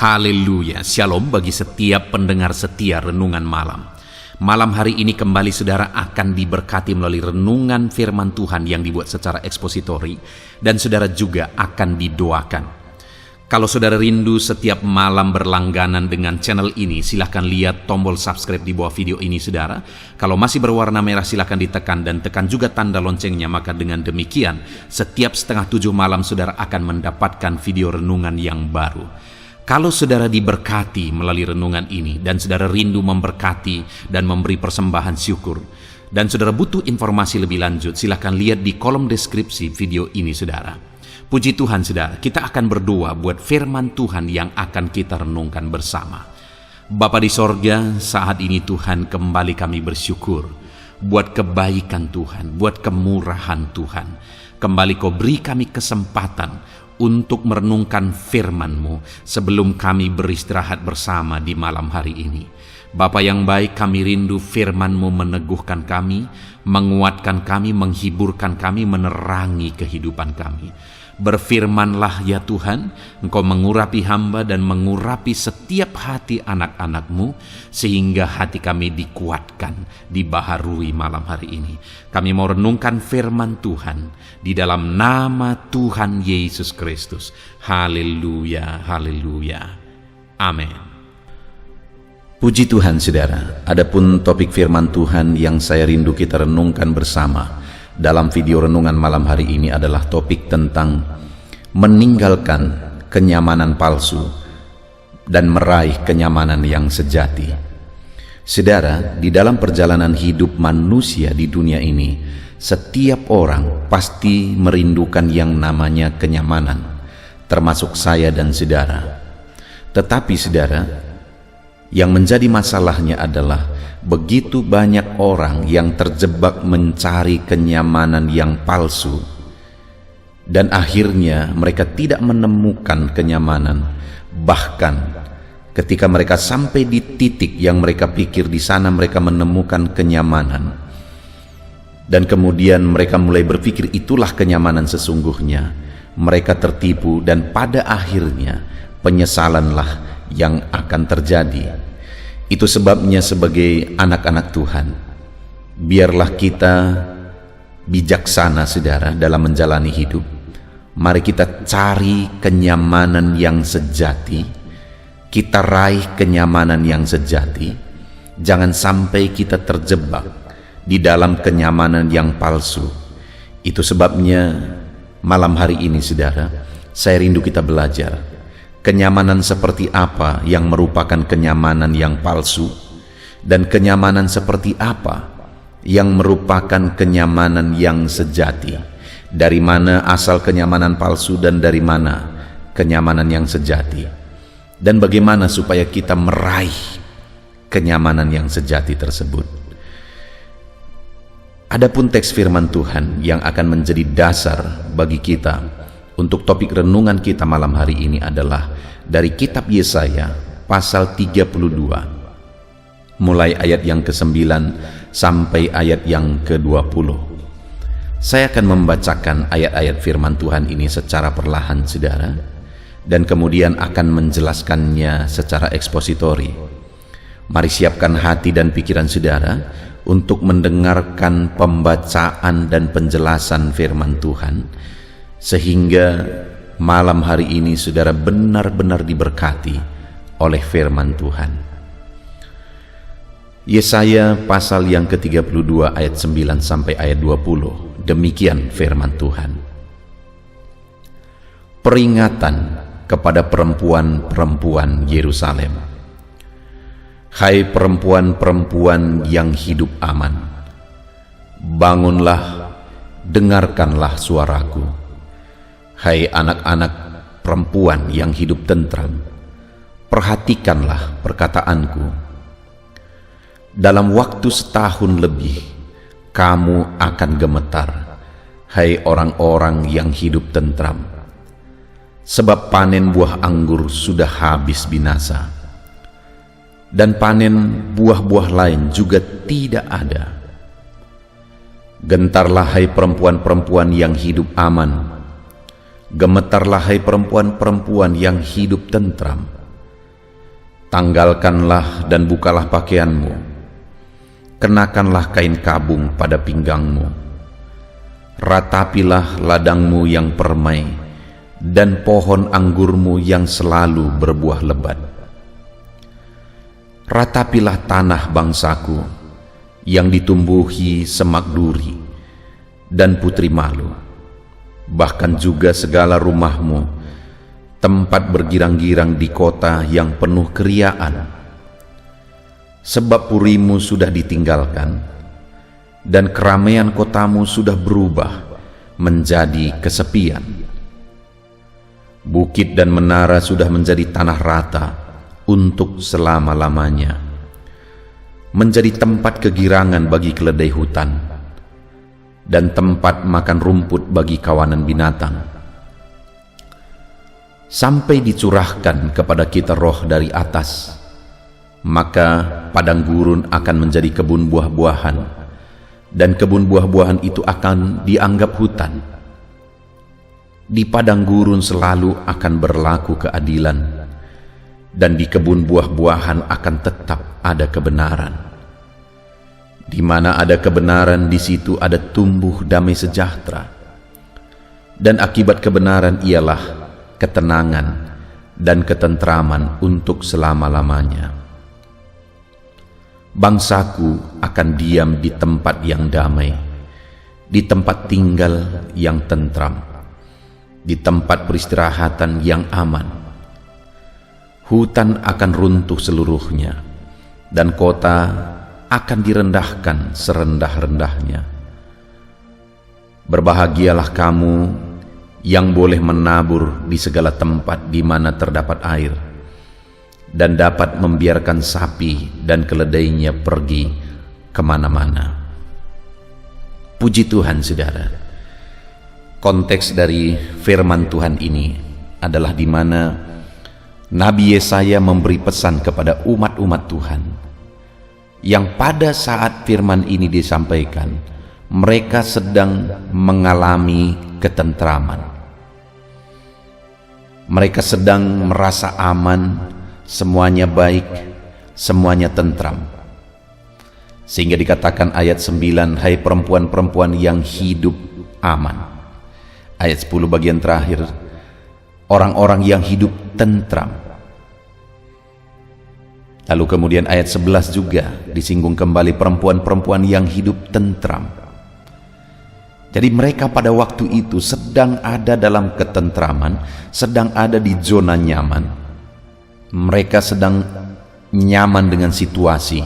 Haleluya, shalom bagi setiap pendengar setia Renungan Malam. Malam hari ini kembali saudara akan diberkati melalui renungan firman Tuhan yang dibuat secara ekspositori, dan saudara juga akan didoakan. Kalau saudara rindu setiap malam berlangganan dengan channel ini, silahkan lihat tombol subscribe di bawah video ini saudara. Kalau masih berwarna merah silahkan ditekan dan tekan juga tanda loncengnya, maka dengan demikian setiap 6:30 malam saudara akan mendapatkan video renungan yang baru. Kalau saudara diberkati melalui renungan ini dan saudara rindu memberkati dan memberi persembahan syukur, dan saudara butuh informasi lebih lanjut, silahkan lihat di kolom deskripsi video ini saudara. Puji Tuhan saudara, kita akan berdoa buat firman Tuhan yang akan kita renungkan bersama. Bapa di sorga, saat ini Tuhan kembali kami bersyukur buat kebaikan Tuhan, buat kemurahan Tuhan. Kembali Kau beri kami kesempatan untuk merenungkan firman-Mu sebelum kami beristirahat bersama di malam hari ini. Bapa yang baik, kami rindu firman-Mu meneguhkan kami, menguatkan kami, menghiburkan kami, menerangi kehidupan kami. Berfirmanlah ya Tuhan, Engkau mengurapi hamba dan mengurapi setiap hati anak-anak-Mu, sehingga hati kami dikuatkan, dibaharui malam hari ini. Kami mau renungkan firman Tuhan di dalam nama Tuhan Yesus Kristus. Haleluya, haleluya. Amin. Puji Tuhan saudara, adapun topik firman Tuhan yang saya rindu kita renungkan bersama dalam video renungan malam hari ini adalah topik tentang meninggalkan kenyamanan palsu dan meraih kenyamanan yang sejati. Saudara, di dalam perjalanan hidup manusia di dunia ini, setiap orang pasti merindukan yang namanya kenyamanan, termasuk saya dan saudara. Tetapi saudara, yang menjadi masalahnya adalah begitu banyak orang yang terjebak mencari kenyamanan yang palsu, dan akhirnya mereka tidak menemukan kenyamanan. Bahkan ketika mereka sampai di titik yang mereka pikir di sana mereka menemukan kenyamanan, dan kemudian mereka mulai berpikir itulah kenyamanan sesungguhnya, mereka tertipu dan pada akhirnya penyesalanlah yang akan terjadi. Itu sebabnya sebagai anak-anak Tuhan, biarlah kita bijaksana saudara dalam menjalani hidup. Mari kita cari kenyamanan yang sejati, kita raih kenyamanan yang sejati. Jangan sampai kita terjebak di dalam kenyamanan yang palsu. Itu sebabnya malam hari ini saudara, saya rindu kita belajar kenyamanan seperti apa yang merupakan kenyamanan yang palsu, dan kenyamanan seperti apa yang merupakan kenyamanan yang sejati. Dari mana asal kenyamanan palsu dan dari mana kenyamanan yang sejati, dan bagaimana supaya kita meraih kenyamanan yang sejati tersebut. Adapun teks firman Tuhan yang akan menjadi dasar bagi kita untuk topik renungan kita malam hari ini adalah dari kitab Yesaya pasal 32 mulai ayat yang ke-9 sampai ayat yang ke-20. Saya akan membacakan ayat-ayat firman Tuhan ini secara perlahan saudara, dan kemudian akan menjelaskannya secara ekspositori. Mari siapkan hati dan pikiran saudara untuk mendengarkan pembacaan dan penjelasan firman Tuhan, sehingga malam hari ini saudara benar-benar diberkati oleh firman Tuhan. Yesaya pasal yang ke-32 ayat 9 sampai ayat 20. Demikian firman Tuhan. Peringatan kepada perempuan-perempuan Yerusalem. Hai perempuan-perempuan yang hidup aman, bangunlah, dengarkanlah suaraku. Hai anak-anak perempuan yang hidup tentram, perhatikanlah perkataanku. Dalam waktu setahun lebih, kamu akan gemetar, hai orang-orang yang hidup tentram. Sebab panen buah anggur sudah habis binasa, dan panen buah-buah lain juga tidak ada. Gentarlah hai perempuan-perempuan yang hidup aman, gemetarlah hai perempuan-perempuan yang hidup tentram. Tanggalkanlah dan bukalah pakaianmu, kenakanlah kain kabung pada pinggangmu, ratapilah ladangmu yang permai dan pohon anggurmu yang selalu berbuah lebat. Ratapilah tanah bangsaku yang ditumbuhi semak duri dan putri malu, bahkan juga segala rumahmu, tempat bergirang-girang di kota yang penuh keriaan. Sebab purimu sudah ditinggalkan, dan keramaian kotamu sudah berubah menjadi kesepian. Bukit dan menara sudah menjadi tanah rata untuk selama-lamanya, menjadi tempat kegirangan bagi keledai hutan, dan tempat makan rumput bagi kawanan binatang. Sampai dicurahkan kepada kita roh dari atas, maka padang gurun akan menjadi kebun buah-buahan, dan kebun buah-buahan itu akan dianggap hutan. Di padang gurun selalu akan berlaku keadilan, dan di kebun buah-buahan akan tetap ada kebenaran. Di mana ada kebenaran, di situ ada tumbuh damai sejahtera, dan akibat kebenaran ialah ketenangan dan ketentraman untuk selama-lamanya. Bangsaku akan diam di tempat yang damai, di tempat tinggal yang tentram, di tempat peristirahatan yang aman. Hutan akan runtuh seluruhnya, dan kota akan direndahkan serendah-rendahnya. Berbahagialah kamu yang boleh menabur di segala tempat di mana terdapat air, dan dapat membiarkan sapi dan keledainya pergi kemana-mana. Puji Tuhan, saudara. Konteks dari firman Tuhan ini adalah di mana Nabi Yesaya memberi pesan kepada umat-umat Tuhan, yang pada saat firman ini disampaikan, mereka sedang mengalami ketentraman. Mereka sedang merasa aman, semuanya baik, semuanya tentram. Sehingga dikatakan ayat 9, hai perempuan-perempuan yang hidup aman. Ayat 10 bagian terakhir, orang-orang yang hidup tentram. Lalu kemudian ayat 11 juga disinggung kembali perempuan-perempuan yang hidup tentram. Jadi mereka pada waktu itu sedang ada dalam ketentraman, sedang ada di zona nyaman. Mereka sedang nyaman dengan situasi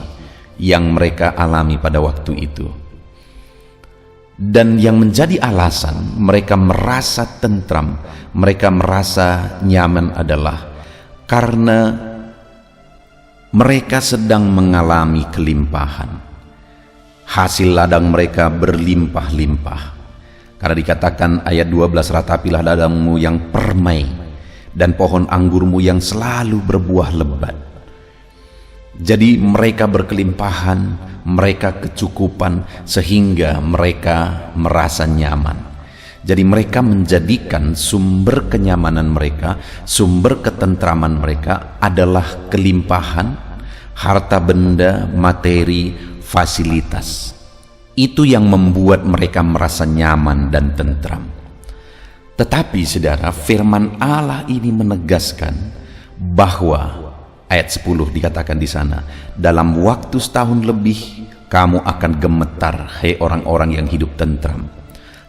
yang mereka alami pada waktu itu. Dan yang menjadi alasan mereka merasa tentram, mereka merasa nyaman adalah karena mereka sedang mengalami kelimpahan. Hasil ladang mereka berlimpah-limpah. Karena dikatakan ayat 12, ratapilah ladangmu yang permai dan pohon anggurmu yang selalu berbuah lebat. Jadi mereka berkelimpahan, mereka kecukupan, sehingga mereka merasa nyaman. Jadi mereka menjadikan sumber kenyamanan mereka, sumber ketentraman mereka adalah kelimpahan, harta benda, materi, fasilitas. Itu yang membuat mereka merasa nyaman dan tentram. Tetapi saudara, firman Allah ini menegaskan bahwa ayat 10 dikatakan di sana, dalam waktu setahun lebih kamu akan gemetar, hai orang-orang yang hidup tentram,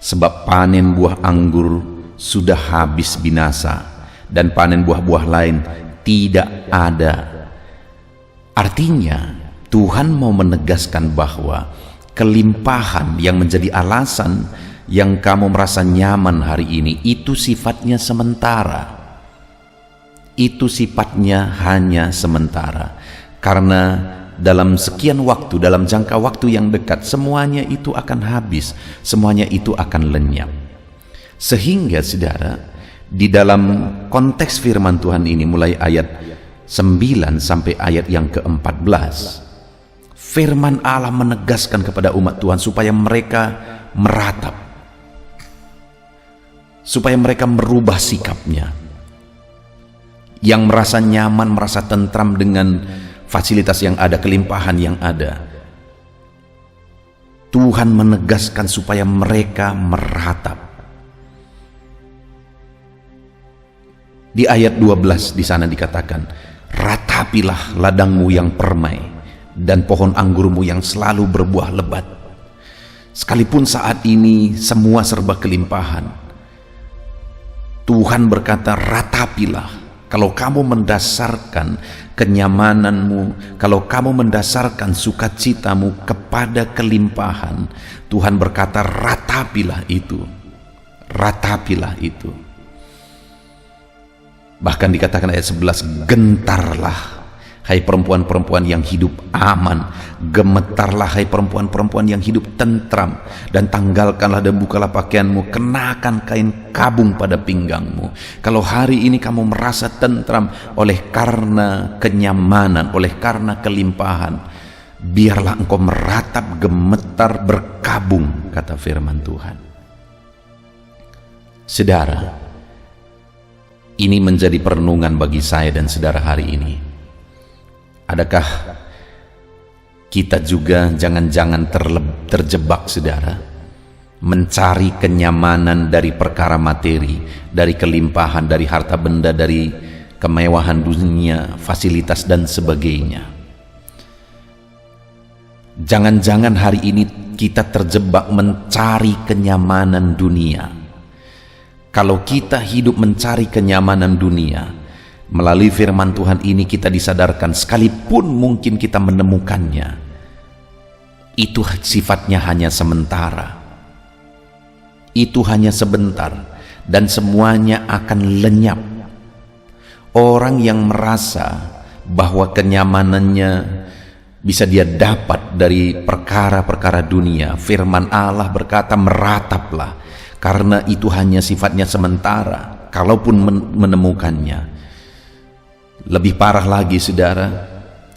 sebab panen buah anggur sudah habis binasa, dan panen buah-buah lain tidak ada. Artinya Tuhan mau menegaskan bahwa kelimpahan yang menjadi alasan yang kamu merasa nyaman hari ini itu sifatnya sementara. Itu sifatnya hanya sementara. Karena dalam sekian waktu, dalam jangka waktu yang dekat, semuanya itu akan habis, semuanya itu akan lenyap. Sehingga saudara, di dalam konteks firman Tuhan ini mulai ayat 9 sampai ayat yang ke-14, firman Allah menegaskan kepada umat Tuhan supaya mereka meratap, supaya mereka merubah sikapnya. yang merasa nyaman, merasa tentram dengan fasilitas yang ada, kelimpahan yang ada. Tuhan menegaskan supaya mereka meratap. Di ayat 12 di sana dikatakan, ratapilah ladangmu yang permai dan pohon anggurmu yang selalu berbuah lebat. Sekalipun saat ini semua serba kelimpahan, Tuhan berkata, ratapilah. Kalau kamu mendasarkan kenyamananmu, kalau kamu mendasarkan sukacitamu kepada kelimpahan, Tuhan berkata, ratapilah itu. Ratapilah itu. Bahkan dikatakan ayat 11, gentarlah hai perempuan-perempuan yang hidup aman, gemetarlah hai perempuan-perempuan yang hidup tentram, dan tanggalkanlah dan bukalah pakaianmu, kenakan kain kabung pada pinggangmu. Kalau hari ini kamu merasa tentram oleh karena kenyamanan, oleh karena kelimpahan, biarlah engkau meratap, gemetar, berkabung, kata firman Tuhan. Saudara, ini menjadi perenungan bagi saya dan saudara hari ini. Adakah kita juga jangan-jangan terjebak, saudara, mencari kenyamanan dari perkara materi, dari kelimpahan, dari harta benda, dari kemewahan dunia, fasilitas dan sebagainya. Jangan-jangan hari ini kita terjebak mencari kenyamanan dunia. Kalau kita hidup mencari kenyamanan dunia, melalui firman Tuhan ini kita disadarkan, sekalipun mungkin kita menemukannya, itu sifatnya hanya sementara. Itu hanya sebentar dan semuanya akan lenyap. Orang yang merasa bahwa kenyamanannya bisa dia dapat dari perkara-perkara dunia, firman Allah berkata, merataplah, karena itu hanya sifatnya sementara. Kalaupun menemukannya. Lebih parah lagi, saudara,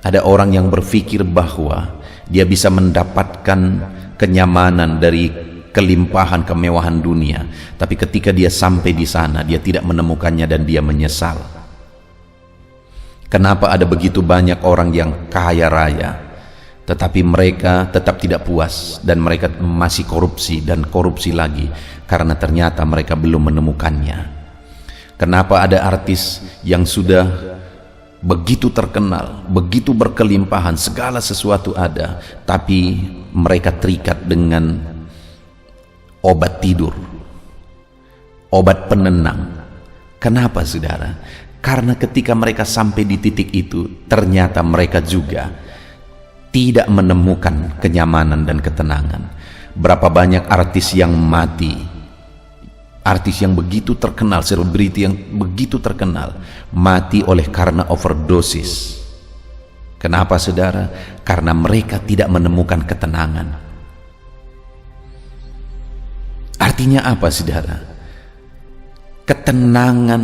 ada orang yang berpikir bahwa dia bisa mendapatkan kenyamanan dari kelimpahan kemewahan dunia, tapi ketika dia sampai di sana dia tidak menemukannya dan dia menyesal. Kenapa ada begitu banyak orang yang kaya raya tetapi mereka tetap tidak puas dan mereka masih korupsi dan korupsi lagi karena ternyata mereka belum menemukannya? Kenapa ada artis yang sudah begitu terkenal, begitu berkelimpahan, segala sesuatu ada, tapi mereka terikat dengan obat tidur, obat penenang. Kenapa, saudara? Karena ketika mereka sampai di titik itu, ternyata mereka juga tidak menemukan kenyamanan dan ketenangan. Berapa banyak artis yang mati, artis yang begitu terkenal, selebriti yang begitu terkenal, mati oleh karena overdosis. Kenapa, saudara? Karena mereka tidak menemukan ketenangan. Artinya apa, saudara? Ketenangan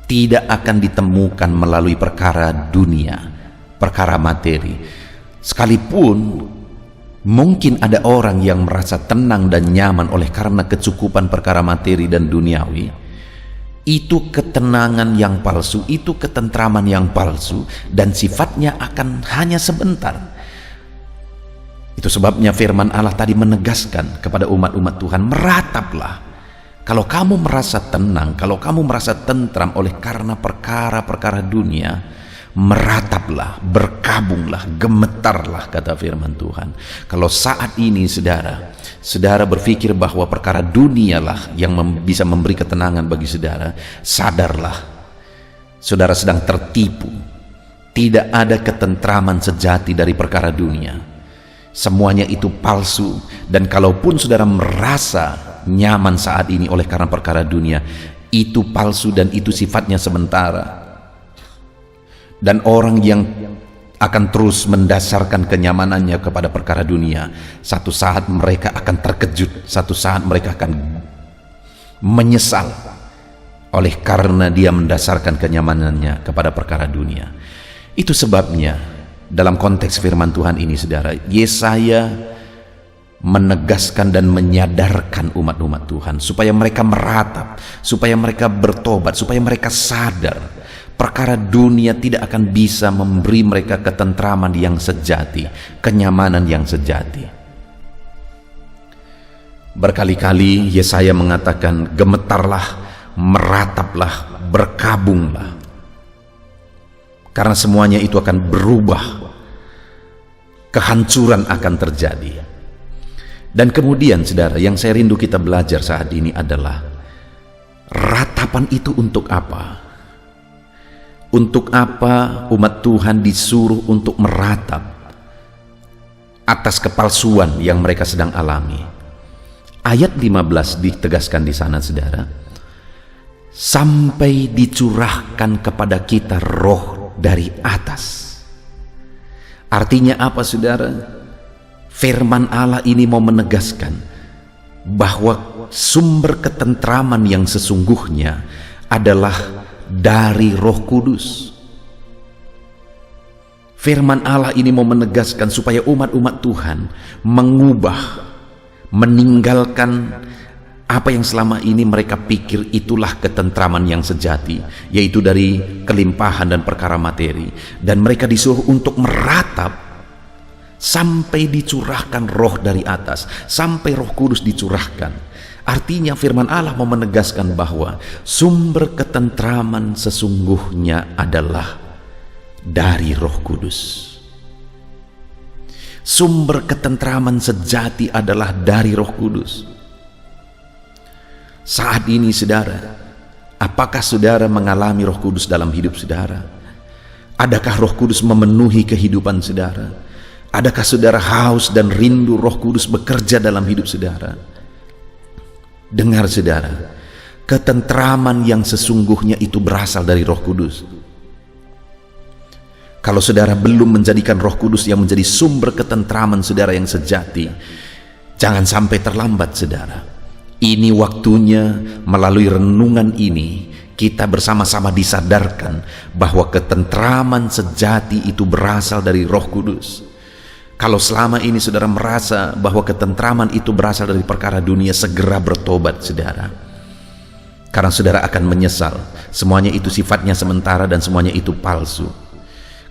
tidak akan ditemukan melalui perkara dunia, perkara materi. Sekalipun mungkin ada orang yang merasa tenang dan nyaman oleh karena kecukupan perkara materi dan duniawi, itu ketenangan yang palsu, itu ketentraman yang palsu, dan sifatnya akan hanya sebentar. Itu sebabnya firman Allah tadi menegaskan kepada umat-umat Tuhan, merataplah. Kalau kamu merasa tenang, kalau kamu merasa tentram oleh karena perkara-perkara dunia, merataplah, berkabunglah, gemetarlah, kata firman Tuhan. Kalau saat ini saudara berpikir bahwa perkara dunialah yang bisa memberi ketenangan bagi saudara, sadarlah, saudara sedang tertipu. Tidak ada ketentraman sejati dari perkara dunia. Semuanya itu palsu. Dan kalaupun saudara merasa nyaman saat ini oleh karena perkara dunia, itu palsu dan itu sifatnya sementara. Dan orang yang akan terus mendasarkan kenyamanannya kepada perkara dunia, satu saat mereka akan terkejut, satu saat mereka akan menyesal oleh karena dia mendasarkan kenyamanannya kepada perkara dunia. Itu sebabnya dalam konteks firman Tuhan ini, saudara, Yesaya menegaskan dan menyadarkan umat-umat Tuhan supaya mereka meratap, supaya mereka bertobat, supaya mereka sadar perkara dunia tidak akan bisa memberi mereka ketentraman yang sejati, kenyamanan yang sejati. Berkali-kali Yesaya mengatakan, gemetarlah, merataplah, berkabunglah, karena semuanya itu akan berubah, kehancuran akan terjadi. Dan kemudian saudara, yang saya rindu kita belajar saat ini adalah ratapan itu untuk apa? Untuk apa umat Tuhan disuruh untuk meratap atas kepalsuan yang mereka sedang alami? Ayat 15 ditegaskan di sana saudara, sampai dicurahkan kepada kita roh dari atas. Artinya apa saudara? Firman Allah ini mau menegaskan bahwa sumber ketentraman yang sesungguhnya adalah dari Roh Kudus. Firman Allah ini mau menegaskan supaya umat-umat Tuhan mengubah, meninggalkan apa yang selama ini mereka pikir itulah ketentraman yang sejati, yaitu dari kelimpahan dan perkara materi, dan mereka disuruh untuk meratap sampai dicurahkan roh dari atas, sampai Roh Kudus dicurahkan. Artinya firman Allah mau menegaskan bahwa sumber ketentraman sesungguhnya adalah dari Roh Kudus. Sumber ketentraman sejati adalah dari Roh Kudus. Saat ini saudara, apakah saudara mengalami Roh Kudus dalam hidup saudara? Adakah Roh Kudus memenuhi kehidupan saudara? Adakah saudara haus dan rindu Roh Kudus bekerja dalam hidup saudara? Dengar saudara, ketentraman yang sesungguhnya itu berasal dari Roh Kudus. Kalau saudara belum menjadikan Roh Kudus yang menjadi sumber ketentraman saudara yang sejati, jangan sampai terlambat saudara. Ini waktunya melalui renungan ini kita bersama-sama disadarkan bahwa ketentraman sejati itu berasal dari Roh Kudus. Kalau selama ini saudara merasa bahwa ketentraman itu berasal dari perkara dunia, segera bertobat saudara. Karena saudara akan menyesal. Semuanya itu sifatnya sementara dan semuanya itu palsu.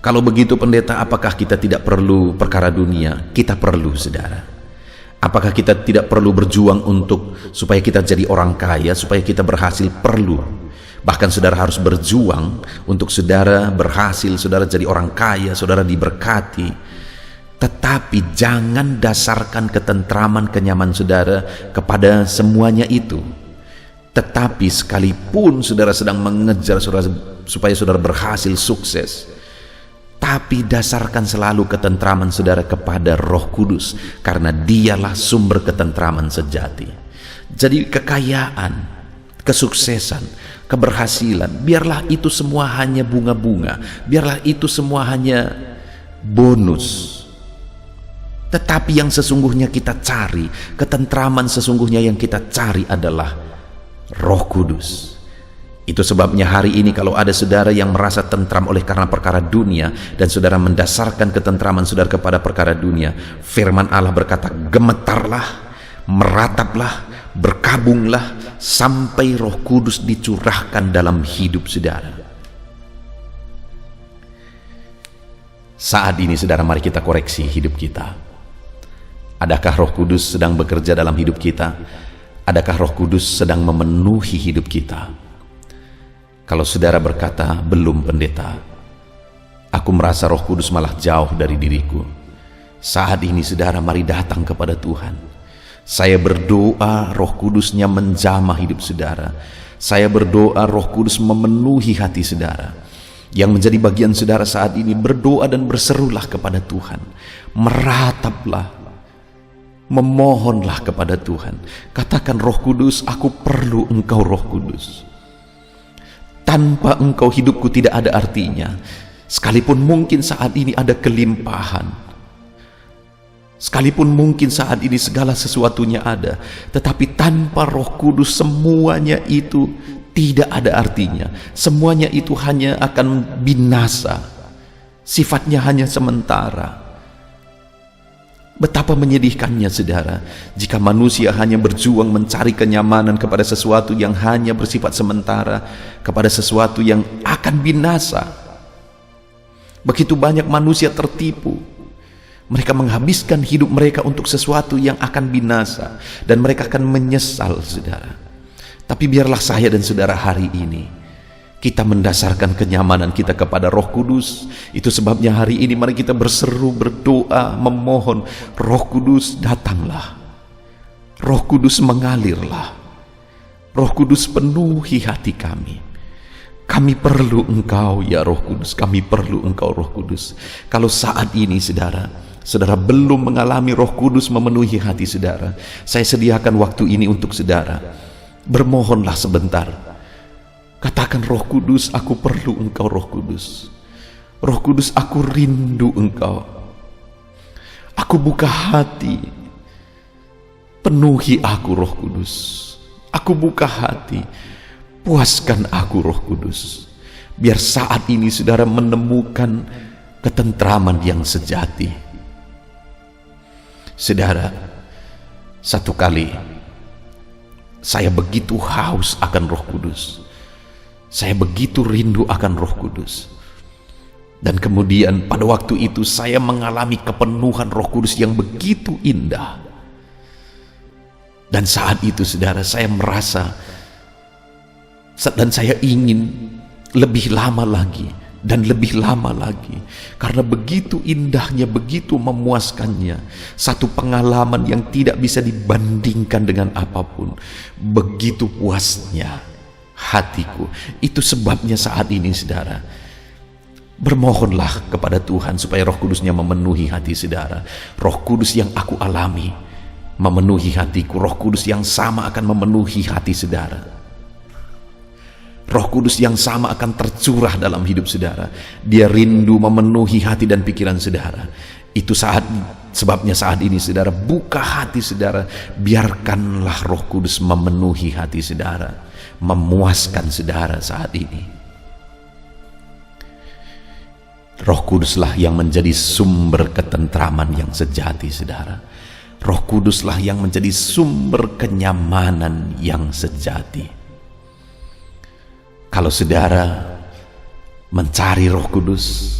Kalau begitu pendeta, apakah kita tidak perlu perkara dunia? Kita perlu saudara. Apakah kita tidak perlu berjuang untuk supaya kita jadi orang kaya, supaya kita berhasil? Perlu. Bahkan saudara harus berjuang untuk saudara berhasil, saudara jadi orang kaya, saudara diberkati. Tetapi jangan dasarkan ketentraman, kenyamanan saudara kepada semuanya itu. Tetapi sekalipun saudara sedang mengejar saudara, supaya saudara berhasil, sukses, tapi dasarkan selalu ketentraman saudara kepada Roh Kudus, karena dialah sumber ketentraman sejati. Jadi kekayaan, kesuksesan, keberhasilan, biarlah itu semua hanya bunga-bunga, biarlah itu semua hanya bonus. Tetapi yang sesungguhnya kita cari, ketentraman sesungguhnya yang kita cari adalah Roh Kudus. Itu sebabnya hari ini kalau ada saudara yang merasa tentram oleh karena perkara dunia, dan saudara mendasarkan ketentraman saudara kepada perkara dunia, firman Allah berkata, gemetarlah, merataplah, berkabunglah, sampai Roh Kudus dicurahkan dalam hidup saudara. Saat ini saudara, mari kita koreksi hidup kita. Adakah Roh Kudus sedang bekerja dalam hidup kita? Adakah Roh Kudus sedang memenuhi hidup kita? Kalau saudara berkata, belum pendeta, aku merasa Roh Kudus malah jauh dari diriku. Saat ini saudara, mari datang kepada Tuhan. Saya berdoa Roh Kudusnya menjamah hidup saudara. Saya berdoa Roh Kudus memenuhi hati saudara. Yang menjadi bagian saudara saat ini, berdoa dan berserulah kepada Tuhan. Merataplah, memohonlah kepada Tuhan. Katakan, Roh Kudus, aku perlu Engkau Roh Kudus. Tanpa Engkau hidupku tidak ada artinya. Sekalipun mungkin saat ini ada kelimpahan, sekalipun mungkin saat ini segala sesuatunya ada, tetapi tanpa Roh Kudus semuanya itu tidak ada artinya. Semuanya itu hanya akan binasa. Sifatnya hanya sementara. Betapa menyedihkannya, saudara, jika manusia hanya berjuang mencari kenyamanan kepada sesuatu yang hanya bersifat sementara, kepada sesuatu yang akan binasa. Begitu banyak manusia tertipu. Mereka menghabiskan hidup mereka untuk sesuatu yang akan binasa, dan mereka akan menyesal, saudara. Tapi biarlah saya dan saudara hari ini kita mendasarkan kenyamanan kita kepada Roh Kudus. Itu sebabnya hari ini mari kita berseru, berdoa, memohon, Roh Kudus datanglah, Roh Kudus mengalirlah, Roh Kudus penuhi hati kami. Kami perlu Engkau ya Roh Kudus, kami perlu Engkau Roh Kudus. Kalau saat ini saudara belum mengalami Roh Kudus memenuhi hati saudara, saya sediakan waktu ini untuk saudara. Bermohonlah sebentar. Katakan, Roh Kudus, aku perlu Engkau Roh Kudus. Roh Kudus, aku rindu Engkau. Aku buka hati. Penuhi aku Roh Kudus. Aku buka hati. Puaskan aku Roh Kudus. Biar saat ini saudara menemukan ketentraman yang sejati. Saudara, satu kali saya begitu haus akan Roh Kudus. Saya begitu rindu akan Roh Kudus. Dan kemudian pada waktu itu saya mengalami kepenuhan Roh Kudus yang begitu indah. Dan saat itu saudara, saya merasa dan saya ingin lebih lama lagi dan lebih lama lagi, karena begitu indahnya, begitu memuaskannya, satu pengalaman yang tidak bisa dibandingkan dengan apapun. Begitu puasnya hatiku. Itu sebabnya saat ini saudara, bermohonlah kepada Tuhan supaya Roh Kudusnya memenuhi hati saudara. Roh Kudus yang aku alami memenuhi hatiku. Roh Kudus yang sama akan memenuhi hati saudara. Roh Kudus yang sama akan tercurah dalam hidup saudara. Dia rindu memenuhi hati dan pikiran saudara. Itu sebabnya saat ini saudara, buka hati saudara. Biarkanlah Roh Kudus memenuhi hati saudara, memuaskan saudara saat ini. Roh Kuduslah yang menjadi sumber ketentraman yang sejati saudara. Roh Kuduslah yang menjadi sumber kenyamanan yang sejati. Kalau saudara mencari Roh Kudus,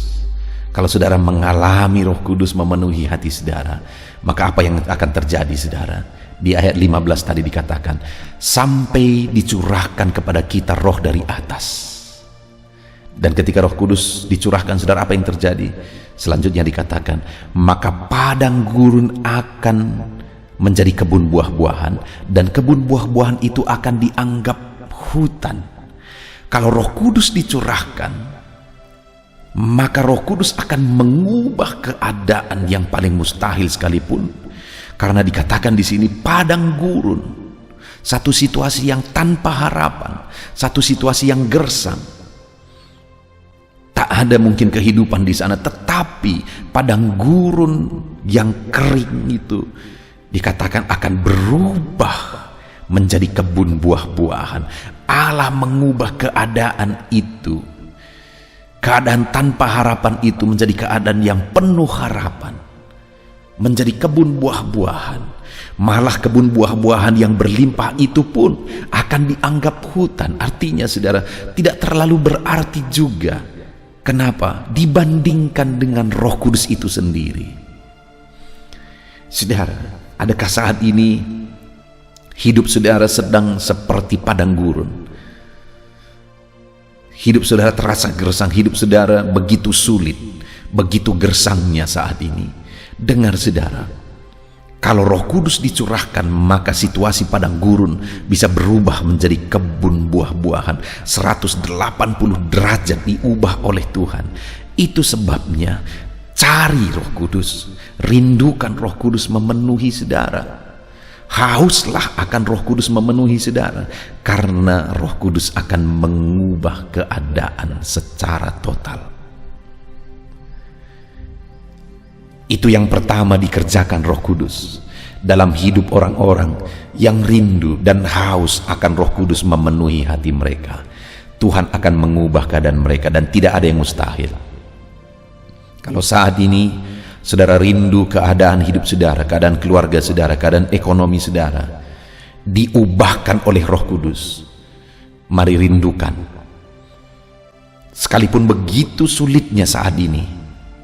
kalau saudara mengalami Roh Kudus memenuhi hati saudara, maka apa yang akan terjadi saudara? Di ayat 15 tadi dikatakan, sampai dicurahkan kepada kita roh dari atas. Dan ketika Roh Kudus dicurahkan saudara, apa yang terjadi? Selanjutnya dikatakan, maka padang gurun akan menjadi kebun buah-buahan, dan kebun buah-buahan itu akan dianggap hutan. Kalau Roh Kudus dicurahkan, maka Roh Kudus akan mengubah keadaan yang paling mustahil sekalipun. Karena dikatakan di sini padang gurun, satu situasi yang tanpa harapan, satu situasi yang gersang. Tak ada mungkin kehidupan di sana, tetapi padang gurun yang kering itu dikatakan akan berubah menjadi kebun buah-buahan. Allah mengubah keadaan itu. Keadaan tanpa harapan itu menjadi keadaan yang penuh harapan. Menjadi kebun buah-buahan. Malah kebun buah-buahan yang berlimpah itu pun akan dianggap hutan. Artinya saudara, tidak terlalu berarti juga. Kenapa? Dibandingkan dengan Roh Kudus itu sendiri. Saudara, adakah saat ini hidup saudara sedang seperti padang gurun? Hidup saudara terasa gersang, hidup saudara begitu sulit, begitu gersangnya saat ini. Dengar saudara, kalau Roh Kudus dicurahkan, maka situasi padang gurun bisa berubah menjadi kebun buah-buahan. 180 derajat diubah oleh Tuhan. Itu sebabnya cari Roh Kudus, rindukan Roh Kudus memenuhi saudara. Hauslah akan Roh Kudus memenuhi saudara, karena Roh Kudus akan mengubah keadaan secara total. Itu yang pertama dikerjakan Roh Kudus dalam hidup orang-orang yang rindu dan haus akan Roh Kudus memenuhi hati mereka. Tuhan akan mengubah keadaan mereka dan tidak ada yang mustahil. Kalau saat ini Saudara rindu keadaan hidup saudara, keadaan keluarga saudara, keadaan ekonomi saudara diubahkan oleh Roh Kudus. Mari rindukan. Sekalipun begitu sulitnya saat ini,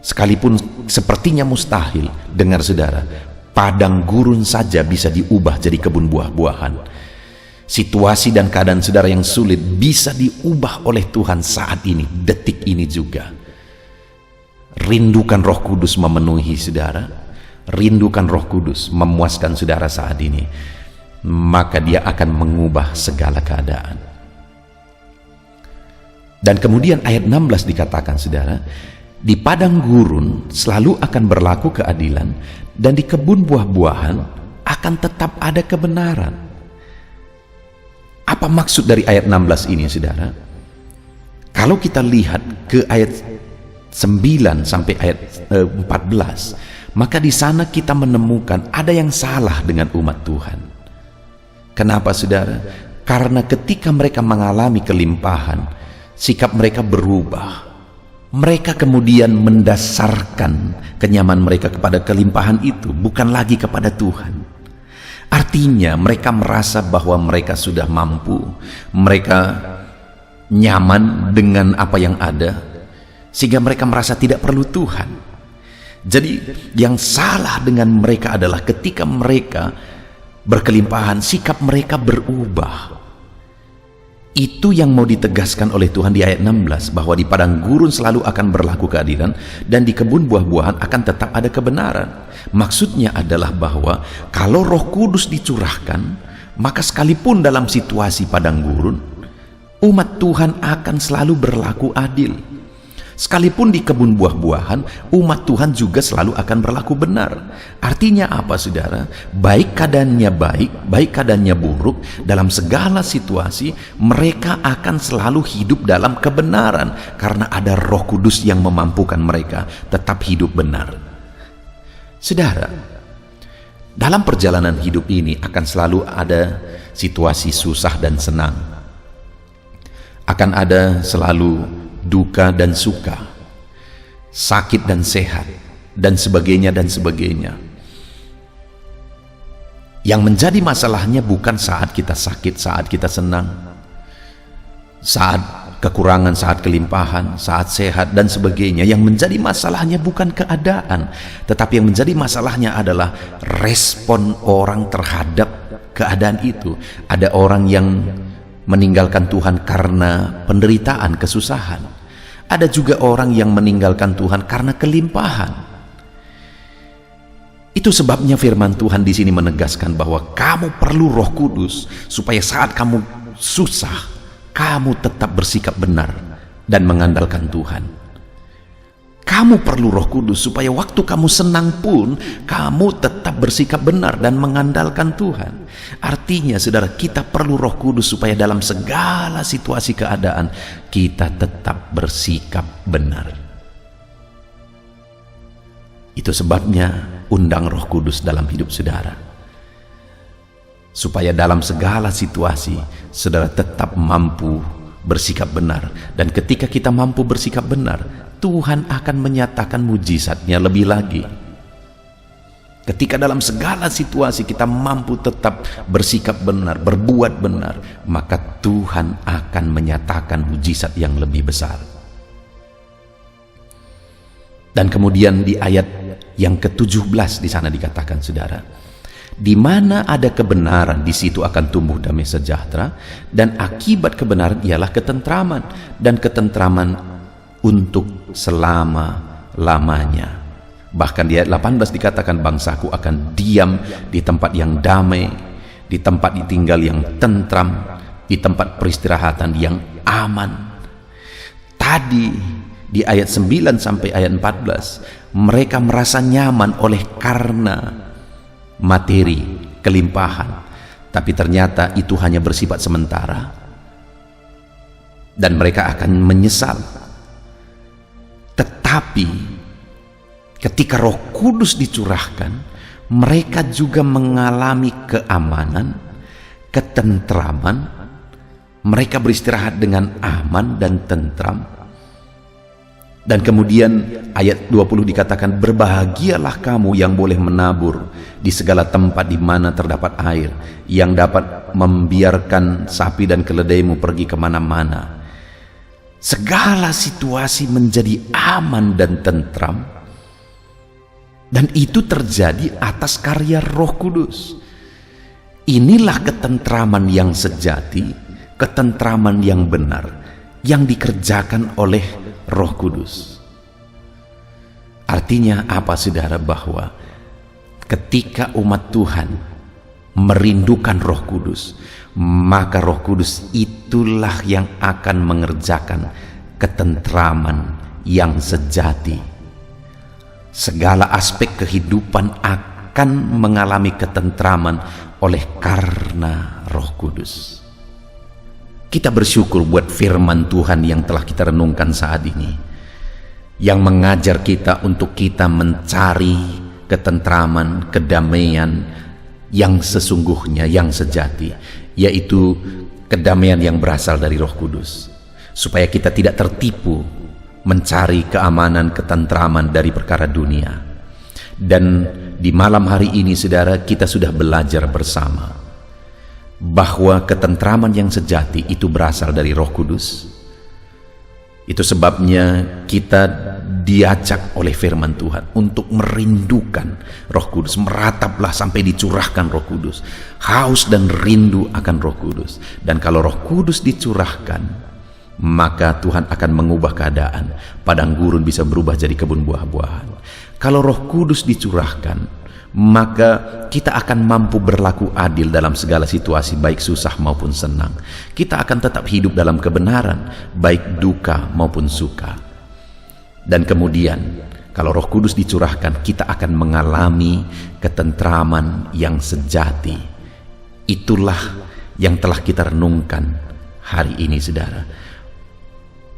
sekalipun sepertinya mustahil, dengar saudara, padang gurun saja bisa diubah jadi kebun buah-buahan. Situasi dan keadaan saudara yang sulit bisa diubah oleh Tuhan saat ini, detik ini juga. Rindukan Roh Kudus memenuhi saudara, rindukan Roh Kudus memuaskan saudara saat ini, maka Dia akan mengubah segala keadaan. Dan kemudian ayat 16 dikatakan saudara, di padang gurun selalu akan berlaku keadilan, dan di kebun buah-buahan akan tetap ada kebenaran. Apa maksud dari ayat 16 ini saudara? Kalau kita lihat ke ayat 9 sampai ayat 14, maka di sana kita menemukan ada yang salah dengan umat Tuhan. Kenapa saudara? Karena ketika mereka mengalami kelimpahan, sikap mereka berubah. Mereka kemudian mendasarkan kenyaman mereka kepada kelimpahan itu, bukan lagi kepada Tuhan. Artinya mereka merasa bahwa mereka sudah mampu, mereka nyaman dengan apa yang ada, sehingga mereka merasa tidak perlu Tuhan. Jadi yang salah dengan mereka adalah ketika mereka berkelimpahan, sikap mereka berubah. Itu yang mau ditegaskan oleh Tuhan di ayat 16, bahwa di padang gurun selalu akan berlaku keadilan, dan di kebun buah-buahan akan tetap ada kebenaran. Maksudnya adalah bahwa kalau Roh Kudus dicurahkan, maka sekalipun dalam situasi padang gurun, umat Tuhan akan selalu berlaku adil. Sekalipun di kebun buah-buahan, umat Tuhan juga selalu akan berlaku benar. Artinya apa saudara? Baik keadaannya baik keadaannya buruk, dalam segala situasi mereka akan selalu hidup dalam kebenaran, karena ada Roh Kudus yang memampukan mereka tetap hidup benar. Saudara, dalam perjalanan hidup ini akan selalu ada situasi susah dan senang. Akan ada selalu duka dan suka, sakit dan sehat, dan sebagainya dan sebagainya. Yang menjadi masalahnya bukan saat kita sakit, saat kita senang, saat kekurangan, saat kelimpahan, saat sehat dan sebagainya. Yang menjadi masalahnya bukan keadaan, tetapi yang menjadi masalahnya adalah respon orang terhadap keadaan itu. Ada orang yang meninggalkan Tuhan karena penderitaan, kesusahan. Ada juga orang yang meninggalkan Tuhan karena kelimpahan. Itu sebabnya firman Tuhan di sini menegaskan bahwa kamu perlu Roh Kudus supaya saat kamu susah, kamu tetap bersikap benar dan mengandalkan Tuhan. Kamu perlu Roh Kudus supaya waktu kamu senang pun kamu tetap bersikap benar dan mengandalkan Tuhan. Artinya saudara, kita perlu Roh Kudus supaya dalam segala situasi keadaan kita tetap bersikap benar. Itu sebabnya undang Roh Kudus dalam hidup saudara, supaya dalam segala situasi saudara tetap mampu bersikap benar. Dan ketika kita mampu bersikap benar, Tuhan akan menyatakan mujizatnya lebih lagi. Ketika dalam segala situasi kita mampu tetap bersikap benar, berbuat benar, maka Tuhan akan menyatakan mujizat yang lebih besar. Dan kemudian di ayat yang ke-17 di sana dikatakan saudara, di mana ada kebenaran, di situ akan tumbuh damai sejahtera, dan akibat kebenaran ialah ketentraman, dan ketentraman untuk selama-lamanya. Bahkan di ayat 18 dikatakan, bangsaku akan diam di tempat yang damai, di tempat tinggal yang tentram, di tempat peristirahatan yang aman. Tadi di ayat 9 sampai ayat 14 mereka merasa nyaman oleh karena materi, kelimpahan, tapi ternyata itu hanya bersifat sementara dan mereka akan menyesal. Tetapi ketika Roh Kudus dicurahkan, mereka juga mengalami keamanan, ketentraman, mereka beristirahat dengan aman dan tentram. Dan kemudian ayat 20 dikatakan, berbahagialah kamu yang boleh menabur di segala tempat di mana terdapat air, yang dapat membiarkan sapi dan keledaimu pergi kemana-mana. Segala situasi menjadi aman dan tentram. Dan itu terjadi atas karya Roh Kudus. Inilah ketentraman yang sejati, ketentraman yang benar, yang dikerjakan oleh Roh Kudus. Artinya apa, saudara? Bahwa ketika umat Tuhan merindukan Roh Kudus, maka Roh Kudus itulah yang akan mengerjakan ketentraman yang sejati. Segala aspek kehidupan akan mengalami ketentraman oleh karena Roh Kudus. Kita bersyukur buat firman Tuhan yang telah kita renungkan saat ini, yang mengajar kita untuk kita mencari ketentraman, kedamaian yang sesungguhnya, yang sejati, yaitu kedamaian yang berasal dari Roh Kudus, supaya kita tidak tertipu mencari keamanan, ketentraman dari perkara dunia. Dan di malam hari ini, saudara, kita sudah belajar bersama bahwa ketentraman yang sejati itu berasal dari Roh Kudus. Itu sebabnya kita diajak oleh firman Tuhan untuk merindukan Roh Kudus. Merataplah sampai dicurahkan Roh Kudus. Haus dan rindu akan Roh Kudus. Dan kalau Roh Kudus dicurahkan, maka Tuhan akan mengubah keadaan. Padang gurun bisa berubah jadi kebun buah-buahan. Kalau Roh Kudus dicurahkan, maka kita akan mampu berlaku adil dalam segala situasi, baik susah maupun senang. Kita akan tetap hidup dalam kebenaran, baik duka maupun suka. Dan kemudian kalau Roh Kudus dicurahkan, kita akan mengalami ketentraman yang sejati. Itulah yang telah kita renungkan hari ini, saudara.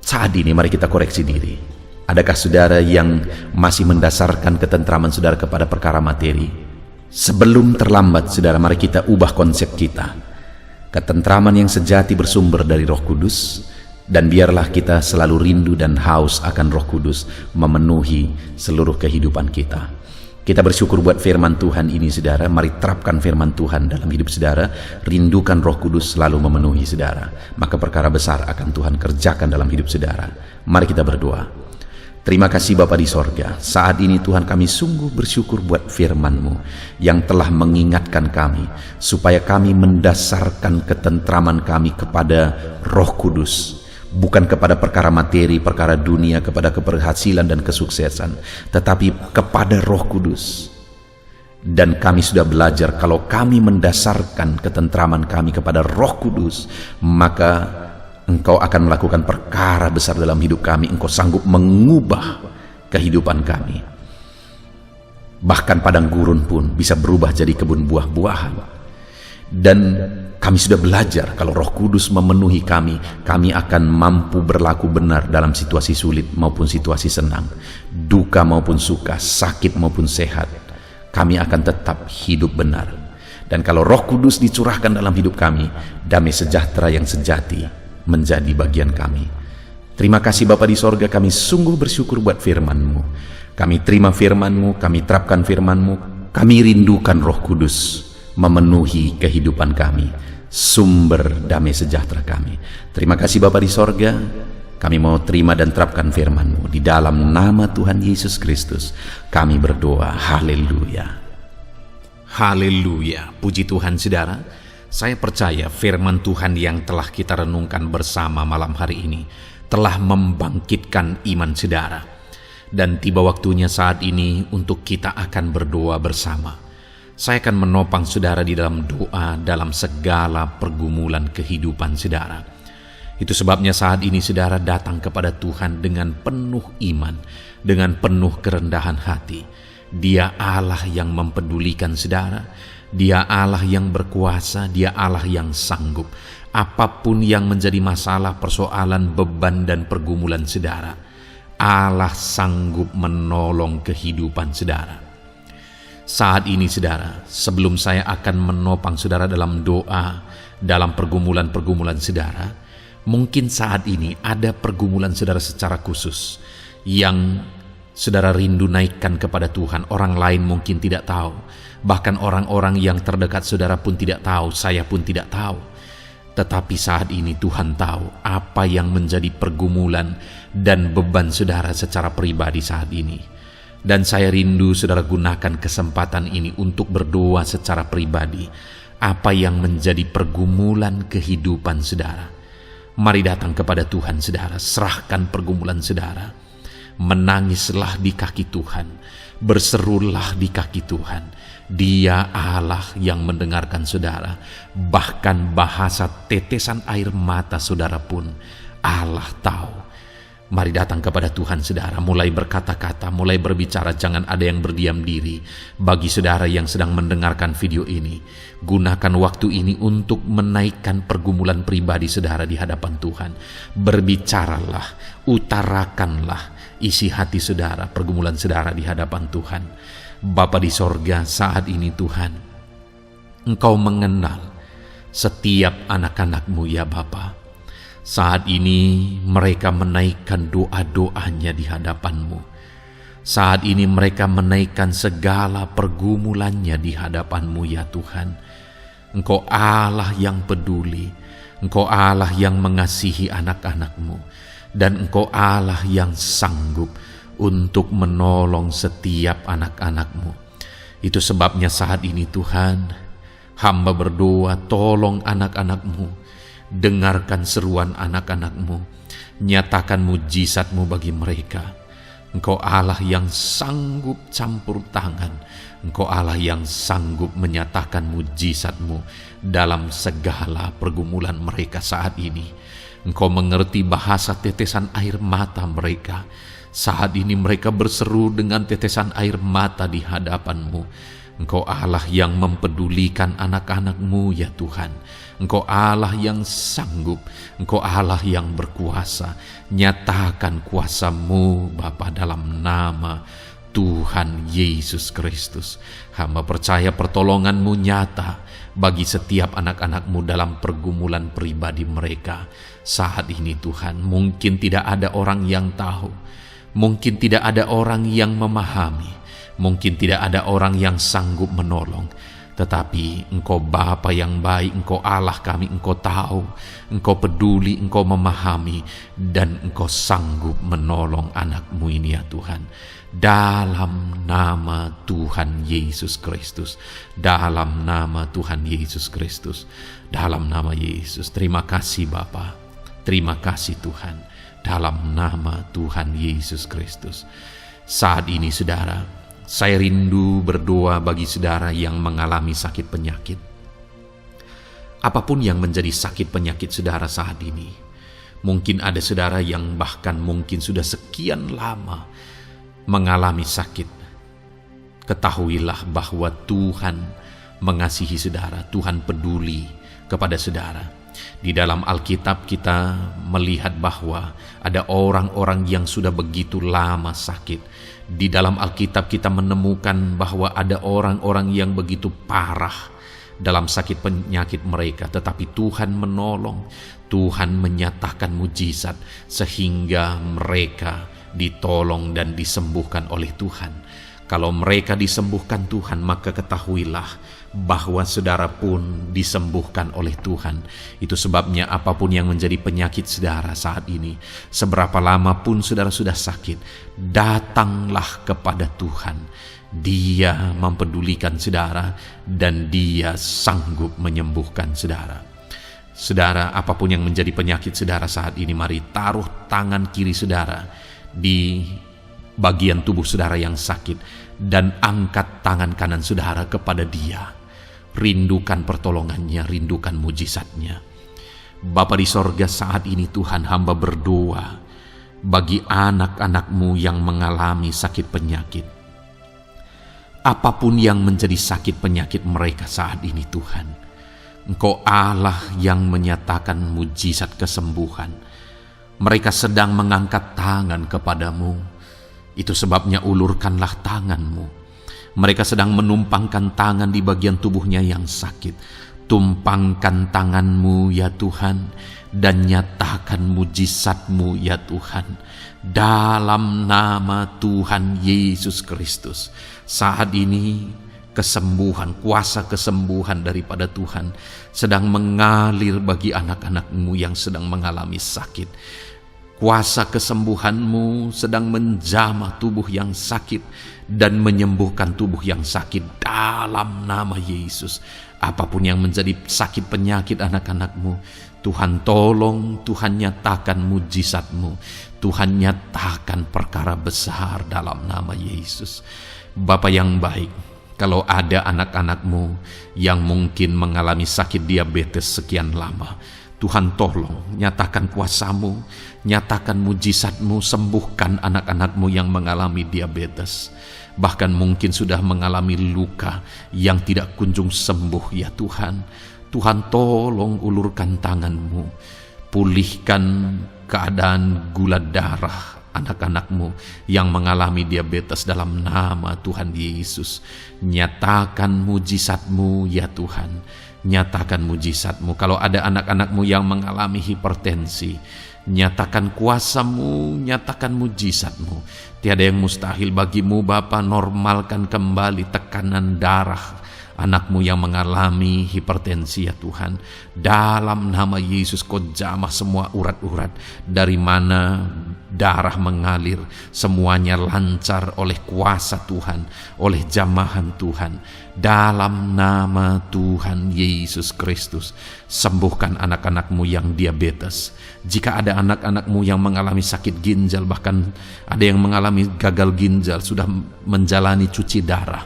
Saat ini mari kita koreksi diri. Adakah saudara yang masih mendasarkan ketentraman saudara kepada perkara materi? Sebelum terlambat, saudara, mari kita ubah konsep kita. Ketentraman yang sejati bersumber dari Roh Kudus, dan biarlah kita selalu rindu dan haus akan Roh Kudus memenuhi seluruh kehidupan kita. Kita bersyukur buat firman Tuhan ini, saudara. Mari terapkan firman Tuhan dalam hidup saudara. Rindukan Roh Kudus selalu memenuhi saudara, maka perkara besar akan Tuhan kerjakan dalam hidup saudara. Mari kita berdoa. Terima kasih Bapa di sorga. Saat ini Tuhan, kami sungguh bersyukur buat firman-Mu yang telah mengingatkan kami supaya kami mendasarkan ketentraman kami kepada Roh Kudus, bukan kepada perkara materi, perkara dunia, kepada keberhasilan dan kesuksesan, tetapi kepada Roh Kudus. Dan kami sudah belajar kalau kami mendasarkan ketentraman kami kepada Roh Kudus, maka Engkau akan melakukan perkara besar dalam hidup kami. Engkau sanggup mengubah kehidupan kami. Bahkan padang gurun pun bisa berubah jadi kebun buah-buahan. Dan kami sudah belajar kalau Roh Kudus memenuhi kami, kami akan mampu berlaku benar dalam situasi sulit maupun situasi senang, duka maupun suka, sakit maupun sehat. Kami akan tetap hidup benar. Dan kalau Roh Kudus dicurahkan dalam hidup kami, damai sejahtera yang sejati menjadi bagian kami. Terima kasih Bapa di sorga, kami sungguh bersyukur buat firman-Mu. Kami terima firman-Mu, kami terapkan firman-Mu, kami rindukan Roh Kudus memenuhi kehidupan kami, sumber damai sejahtera kami. Terima kasih Bapa di sorga, kami mau terima dan terapkan firman-Mu. Di dalam nama Tuhan Yesus Kristus kami berdoa. Haleluya. Haleluya. Puji Tuhan, saudara. Saya percaya firman Tuhan yang telah kita renungkan bersama malam hari ini telah membangkitkan iman saudara. Dan tiba waktunya saat ini untuk kita akan berdoa bersama. Saya akan menopang saudara di dalam doa dalam segala pergumulan kehidupan saudara. Itu sebabnya saat ini saudara datang kepada Tuhan dengan penuh iman, dengan penuh kerendahan hati. Dia Allah yang mempedulikan saudara. Dia Allah yang berkuasa, Dia Allah yang sanggup. Apapun yang menjadi masalah, persoalan, beban, dan pergumulan saudara, Allah sanggup menolong kehidupan saudara. Saat ini saudara, sebelum saya akan menopang saudara dalam doa, dalam pergumulan-pergumulan saudara, mungkin saat ini ada pergumulan saudara secara khusus yang saudara rindu naikkan kepada Tuhan. Orang lain mungkin tidak tahu, bahkan orang-orang yang terdekat saudara pun tidak tahu, saya pun tidak tahu. Tetapi saat ini Tuhan tahu apa yang menjadi pergumulan dan beban saudara secara pribadi saat ini. Dan saya rindu saudara gunakan kesempatan ini untuk berdoa secara pribadi. Apa yang menjadi pergumulan kehidupan saudara, mari datang kepada Tuhan saudara, serahkan pergumulan saudara. Menangislah di kaki Tuhan, berserulah di kaki Tuhan. Dia Allah yang mendengarkan saudara. Bahkan bahasa tetesan air mata saudara pun Allah tahu. Mari datang kepada Tuhan saudara, mulai berkata-kata, mulai berbicara, jangan ada yang berdiam diri. Bagi saudara yang sedang mendengarkan video ini, gunakan waktu ini untuk menaikkan pergumulan pribadi saudara di hadapan Tuhan. Berbicaralah, utarakanlah isi hati saudara, pergumulan saudara di hadapan Tuhan. Bapa di sorga, saat ini Tuhan, Engkau mengenal setiap anak-anak-Mu ya Bapa. Saat ini mereka menaikkan doa-doanya di hadapan-Mu. Saat ini mereka menaikkan segala pergumulannya di hadapan-Mu ya Tuhan. Engkau Allah yang peduli, Engkau Allah yang mengasihi anak-anak-Mu, dan Engkau Allah yang sanggup untuk menolong setiap anak-anak-Mu. Itu sebabnya saat ini Tuhan, hamba berdoa, tolong anak-anak-Mu. Dengarkan seruan anak-anak-Mu, nyatakan mujizat-Mu bagi mereka. Engkau Allah yang sanggup campur tangan, Engkau Allah yang sanggup menyatakan mujizat-Mu dalam segala pergumulan mereka saat ini. Engkau mengerti bahasa tetesan air mata mereka. Saat ini mereka berseru dengan tetesan air mata di hadapan-Mu. Engkau Allah yang mempedulikan anak-anak-Mu ya Tuhan. Engkau Allah yang sanggup, Engkau Allah yang berkuasa. Nyatakan kuasa-Mu Bapa dalam nama Tuhan Yesus Kristus. Hamba percaya pertolongan-Mu nyata bagi setiap anak-anak-Mu dalam pergumulan pribadi mereka. Saat ini Tuhan, mungkin tidak ada orang yang tahu, mungkin tidak ada orang yang memahami, mungkin tidak ada orang yang sanggup menolong. Tetapi Engkau Bapa yang baik, Engkau Allah kami, Engkau tahu, Engkau peduli, Engkau memahami, dan Engkau sanggup menolong anak-Mu ini ya Tuhan. Dalam nama Tuhan Yesus Kristus, dalam nama Tuhan Yesus Kristus, dalam nama Yesus. Terima kasih Bapa, terima kasih Tuhan, dalam nama Tuhan Yesus Kristus. Saat ini saudara, saya rindu berdoa bagi saudara yang mengalami sakit penyakit. Apapun yang menjadi sakit penyakit saudara saat ini. Mungkin ada saudara yang bahkan mungkin sudah sekian lama mengalami sakit. Ketahuilah bahwa Tuhan mengasihi saudara, Tuhan peduli kepada saudara. Di dalam Alkitab kita melihat bahwa ada orang-orang yang sudah begitu lama sakit. Di dalam Alkitab kita menemukan bahwa ada orang-orang yang begitu parah dalam sakit penyakit mereka, tetapi Tuhan menolong, Tuhan menyatakan mujizat sehingga mereka ditolong dan disembuhkan oleh Tuhan. Kalau mereka disembuhkan Tuhan, maka ketahuilah bahwa saudara pun disembuhkan oleh Tuhan. Itu sebabnya apapun yang menjadi penyakit saudara saat ini, seberapa lama pun saudara sudah sakit, datanglah kepada Tuhan. Dia mempedulikan saudara dan Dia sanggup menyembuhkan saudara. Saudara, apapun yang menjadi penyakit saudara saat ini, mari taruh tangan kiri saudara di bagian tubuh saudara yang sakit dan angkat tangan kanan saudara kepada Dia. Rindukan pertolongannya, rindukan mujizatnya. Bapa di sorga, saat ini Tuhan, hamba berdoa bagi anak-anak-Mu yang mengalami sakit penyakit. Apapun yang menjadi sakit penyakit mereka saat ini Tuhan, Engkau Allah yang menyatakan mujizat kesembuhan. Mereka sedang mengangkat tangan kepadamu. Itu sebabnya ulurkanlah tangan-Mu. Mereka sedang menumpangkan tangan di bagian tubuhnya yang sakit. Tumpangkan tangan-Mu ya Tuhan, dan nyatakan mujizat-Mu ya Tuhan. Dalam nama Tuhan Yesus Kristus, saat ini kesembuhan, kuasa kesembuhan daripada Tuhan sedang mengalir bagi anak-anak-Mu yang sedang mengalami sakit. Kuasa kesembuhan-Mu sedang menjamah tubuh yang sakit dan menyembuhkan tubuh yang sakit dalam nama Yesus. Apapun yang menjadi sakit penyakit anak-anak-Mu, Tuhan tolong, Tuhan nyatakan mujizat-Mu, Tuhan nyatakan perkara besar dalam nama Yesus. Bapa yang baik, kalau ada anak-anak-Mu yang mungkin mengalami sakit diabetes sekian lama, Tuhan tolong, nyatakan kuasa-Mu, nyatakan mujizat-Mu, sembuhkan anak-anak-Mu yang mengalami diabetes. Bahkan mungkin sudah mengalami luka yang tidak kunjung sembuh ya Tuhan. Tuhan tolong ulurkan tangan-Mu, pulihkan keadaan gula darah anak-anak-Mu yang mengalami diabetes dalam nama Tuhan Yesus. Nyatakan mujizat-Mu ya Tuhan, nyatakan mujizat-Mu. Kalau ada anak-anak-Mu yang mengalami hipertensi, nyatakan kuasa-Mu, nyatakan mujizat-Mu. Tiada yang mustahil bagi-Mu Bapa. Normalkan kembali tekanan darah anak-Mu yang mengalami hipertensi ya Tuhan. Dalam nama Yesus, Kau jamah semua urat-urat dari mana darah mengalir, semuanya lancar oleh kuasa Tuhan, oleh jamahan Tuhan. Dalam nama Tuhan Yesus Kristus, sembuhkan anak-anak-Mu yang diabetes. Jika ada anak-anak-Mu yang mengalami sakit ginjal, bahkan ada yang mengalami gagal ginjal, sudah menjalani cuci darah,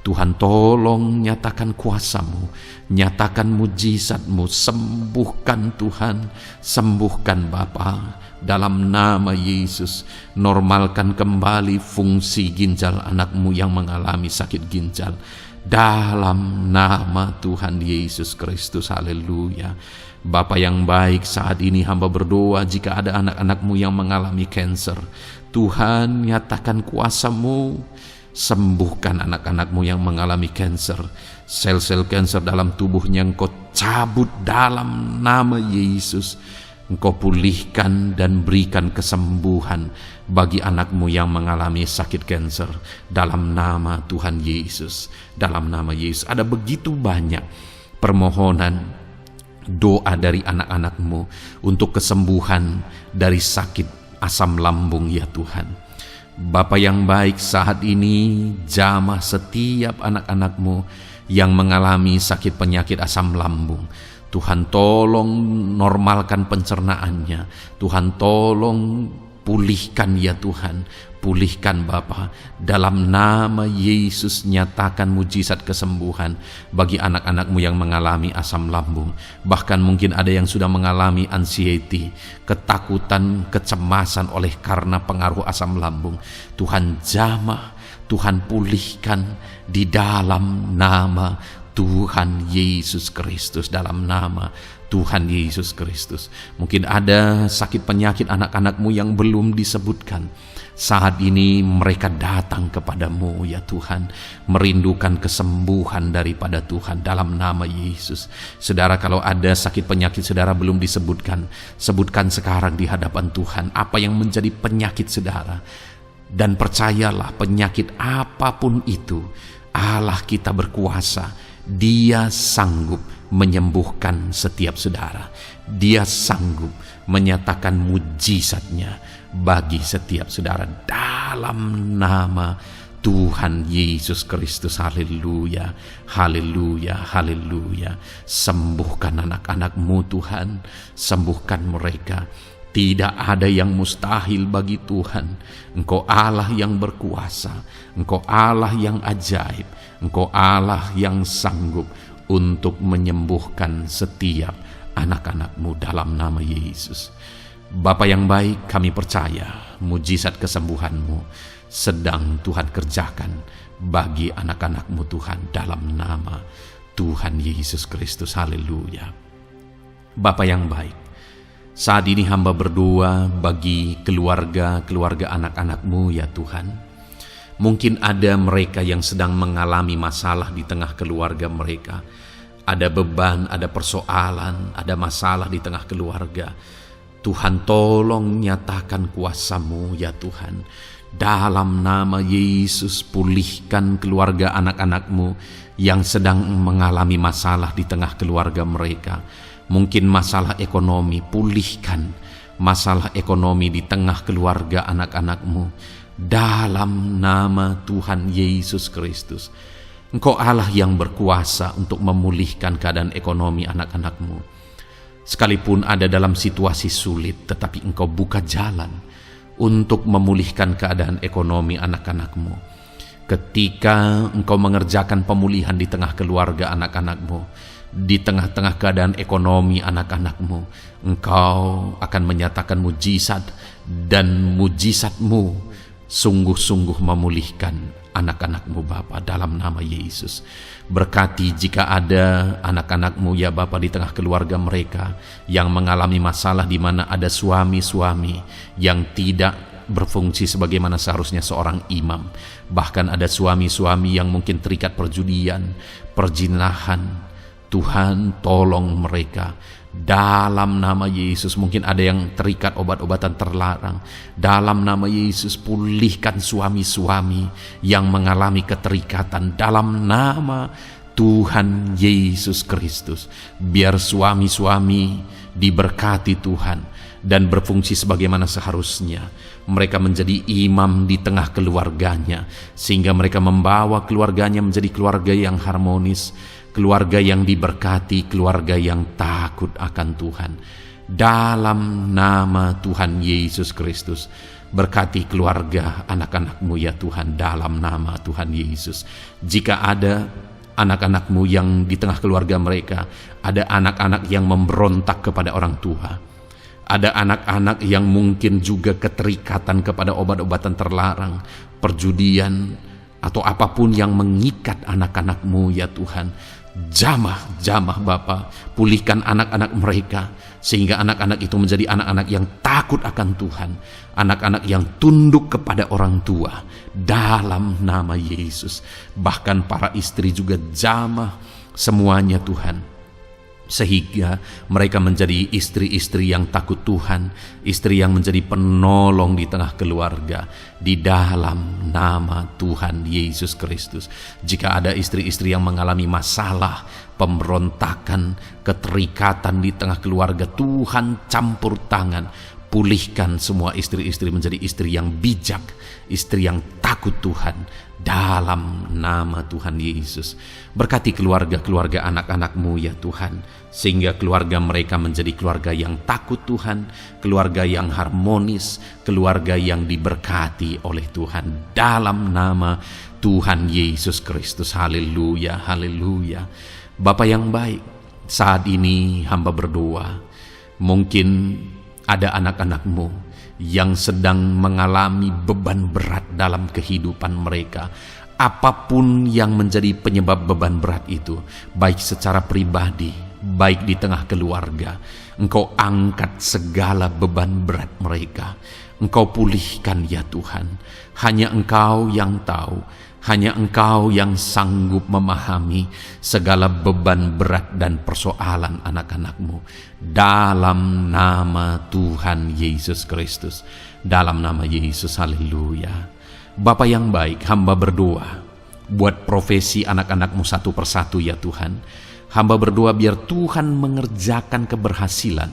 Tuhan tolong nyatakan kuasa-Mu, nyatakan mujizat-Mu, sembuhkan Tuhan, sembuhkan Bapa. Dalam nama Yesus, normalkan kembali fungsi ginjal anak-Mu yang mengalami sakit ginjal. Dalam nama Tuhan Yesus Kristus, haleluya. Bapa yang baik, saat ini hamba berdoa jika ada anak-anak-Mu yang mengalami kanker, Tuhan nyatakan kuasa-Mu, sembuhkan anak-anak-Mu yang mengalami kanker. Sel-sel kanker dalam tubuhnya Engkau cabut dalam nama Yesus. Engkau pulihkan dan berikan kesembuhan bagi anak-Mu yang mengalami sakit kanker dalam nama Tuhan Yesus. Dalam nama Yesus. Ada begitu banyak permohonan doa dari anak-anak-Mu untuk kesembuhan dari sakit asam lambung ya Tuhan. Bapa yang baik, saat ini jamah setiap anak-anak-Mu yang mengalami sakit penyakit asam lambung. Tuhan tolong normalkan pencernaannya. Tuhan tolong pulihkan ya Tuhan. Pulihkan Bapa. Dalam nama Yesus, nyatakan mujizat kesembuhan bagi anak-anak-Mu yang mengalami asam lambung. Bahkan mungkin ada yang sudah mengalami anxiety, ketakutan, kecemasan oleh karena pengaruh asam lambung. Tuhan jamah, Tuhan pulihkan di dalam nama Tuhan Yesus Kristus, dalam nama Tuhan Yesus Kristus. Mungkin ada sakit penyakit anak-anak-Mu yang belum disebutkan. Saat ini mereka datang kepada-Mu ya Tuhan, merindukan kesembuhan daripada Tuhan dalam nama Yesus. Saudara, kalau ada sakit penyakit saudara belum disebutkan, sebutkan sekarang di hadapan Tuhan apa yang menjadi penyakit saudara. Dan percayalah, penyakit apapun itu, Allah kita berkuasa. Dia sanggup menyembuhkan setiap saudara. Dia sanggup menyatakan mujizatnya bagi setiap saudara dalam nama Tuhan Yesus Kristus. Haleluya, haleluya, haleluya. Sembuhkan anak-anak-Mu Tuhan, sembuhkan mereka. Tidak ada yang mustahil bagi Tuhan. Engkau Allah yang berkuasa, Engkau Allah yang ajaib, Engkau Allah yang sanggup untuk menyembuhkan setiap anak-anak-Mu dalam nama Yesus. Bapa yang baik, kami percaya mujizat kesembuhan-Mu sedang Tuhan kerjakan bagi anak-anak-Mu Tuhan dalam nama Tuhan Yesus Kristus. Haleluya. Bapa yang baik, saat ini hamba berdoa bagi keluarga anak-anak-Mu ya Tuhan. Mungkin ada mereka yang sedang mengalami masalah di tengah keluarga mereka. ada beban, ada persoalan, ada masalah di tengah keluarga. Tuhan, tolong nyatakan kuasa-Mu ya Tuhan. Dalam nama Yesus, pulihkan keluarga anak-anak-Mu yang sedang mengalami masalah di tengah keluarga mereka. Mungkin masalah ekonomi, pulihkan masalah ekonomi di tengah keluarga anak-anak-Mu. Dalam nama Tuhan Yesus Kristus. Engkau Allah yang berkuasa untuk memulihkan keadaan ekonomi anak-anak-Mu. Sekalipun ada dalam situasi sulit, tetapi Engkau buka jalan untuk memulihkan keadaan ekonomi anak-anak-Mu. Ketika Engkau mengerjakan pemulihan di tengah keluarga anak-anak-Mu, di tengah-tengah keadaan ekonomi anak-anak-Mu, Engkau akan menyatakan mujizat, dan mujizat-Mu sungguh-sungguh memulihkan anak-anak-Mu Bapa, dalam nama Yesus. Berkati jika ada anak-anak-Mu ya Bapa di tengah keluarga mereka yang mengalami masalah, di mana ada suami-suami yang tidak berfungsi sebagaimana seharusnya seorang imam. Bahkan ada suami-suami yang mungkin terikat perjudian, perzinahan. Tuhan, tolong mereka dalam nama Yesus. Mungkin ada yang terikat obat-obatan terlarang. Dalam nama Yesus, pulihkan suami-suami yang mengalami keterikatan dalam nama Tuhan Yesus Kristus. Biar suami-suami diberkati Tuhan dan berfungsi sebagaimana seharusnya. Mereka menjadi imam di tengah keluarganya, sehingga mereka membawa keluarganya menjadi keluarga yang harmonis, keluarga yang diberkati, keluarga yang takut akan Tuhan. Dalam nama Tuhan Yesus Kristus, berkati keluarga anak-anak-Mu ya Tuhan, dalam nama Tuhan Yesus. Jika ada anak-anak-Mu yang di tengah keluarga mereka, ada anak-anak yang memberontak kepada orang tua, ada anak-anak yang mungkin juga keterikatan kepada obat-obatan terlarang, perjudian, atau apapun yang mengikat anak-anak-Mu ya Tuhan, jamah Bapa, pulihkan anak-anak mereka, sehingga anak-anak itu menjadi anak-anak yang takut akan Tuhan, anak-anak yang tunduk kepada orang tua, dalam nama Yesus. Bahkan para istri juga jamah semuanya Tuhan, sehingga mereka menjadi istri-istri yang takut Tuhan, istri yang menjadi penolong di tengah keluarga, di dalam nama Tuhan Yesus Kristus. Jika ada istri-istri yang mengalami masalah, pemberontakan, keterikatan di tengah keluarga, Tuhan campur tangan, pulihkan semua istri-istri menjadi istri yang bijak, istri yang takut Tuhan, dalam nama Tuhan Yesus. Berkati keluarga-keluarga anak-anak-Mu ya Tuhan, sehingga keluarga mereka menjadi keluarga yang takut Tuhan, keluarga yang harmonis, keluarga yang diberkati oleh Tuhan, dalam nama Tuhan Yesus Kristus. Haleluya, haleluya. Bapa yang baik, saat ini hamba berdoa, mungkin ada anak-anak-Mu yang sedang mengalami beban berat dalam kehidupan mereka. Apapun yang menjadi penyebab beban berat itu, baik secara pribadi, baik di tengah keluarga, Engkau angkat segala beban berat mereka. Engkau pulihkan ya Tuhan. Hanya Engkau yang tahu, hanya Engkau yang sanggup memahami segala beban berat dan persoalan anak-anak-Mu. Dalam nama Tuhan Yesus Kristus, dalam nama Yesus, haleluya. Bapa yang baik, hamba berdoa buat profesi anak-anak-Mu satu persatu ya Tuhan. Hamba berdoa biar Tuhan mengerjakan keberhasilan,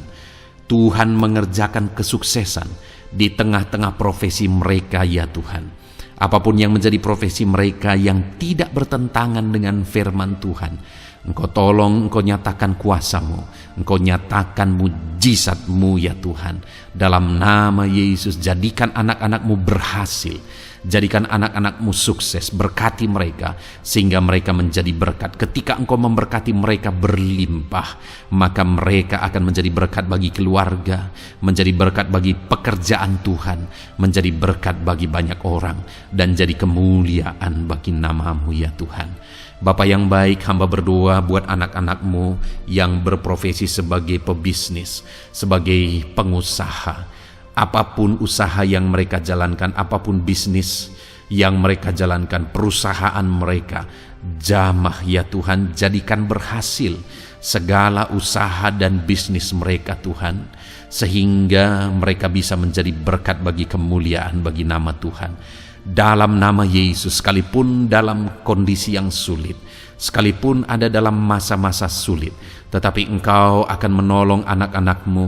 Tuhan mengerjakan kesuksesan di tengah-tengah profesi mereka ya Tuhan. Apapun yang menjadi profesi mereka yang tidak bertentangan dengan firman Tuhan, Engkau tolong, Engkau nyatakan kuasa-Mu, Engkau nyatakan mujizat-Mu ya Tuhan. Dalam nama Yesus, jadikan anak-anak-Mu berhasil, jadikan anak-anak-Mu sukses, berkati mereka sehingga mereka menjadi berkat. Ketika Engkau memberkati mereka berlimpah, maka mereka akan menjadi berkat bagi keluarga, menjadi berkat bagi pekerjaan Tuhan, menjadi berkat bagi banyak orang, dan jadi kemuliaan bagi nama-Mu ya Tuhan. Bapa yang baik, hamba berdoa buat anak-anak-Mu yang berprofesi sebagai pebisnis, sebagai pengusaha. Apapun usaha yang mereka jalankan, apapun bisnis yang mereka jalankan, perusahaan mereka. Jamah ya Tuhan, jadikan berhasil segala usaha dan bisnis mereka Tuhan, sehingga mereka bisa menjadi berkat bagi kemuliaan bagi nama Tuhan. Dalam nama Yesus, sekalipun dalam kondisi yang sulit, sekalipun ada dalam masa-masa sulit, tetapi Engkau akan menolong anak-anak-Mu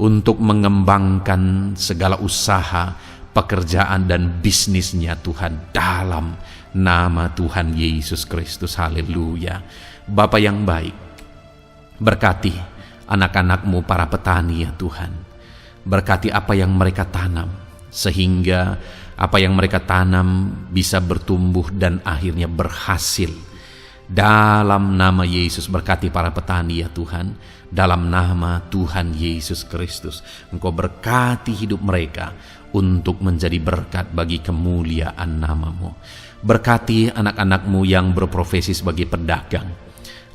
untuk mengembangkan segala usaha, pekerjaan dan bisnisnya Tuhan, dalam nama Tuhan Yesus Kristus. Haleluya. Bapa yang baik, berkati anak-anak-Mu para petani ya Tuhan. Berkati apa yang mereka tanam, sehingga apa yang mereka tanam bisa bertumbuh dan akhirnya berhasil. Dalam nama Yesus, berkati para petani ya Tuhan. Dalam nama Tuhan Yesus Kristus, Engkau berkati hidup mereka untuk menjadi berkat bagi kemuliaan nama-Mu. Berkati anak-anak-Mu yang berprofesi sebagai pedagang.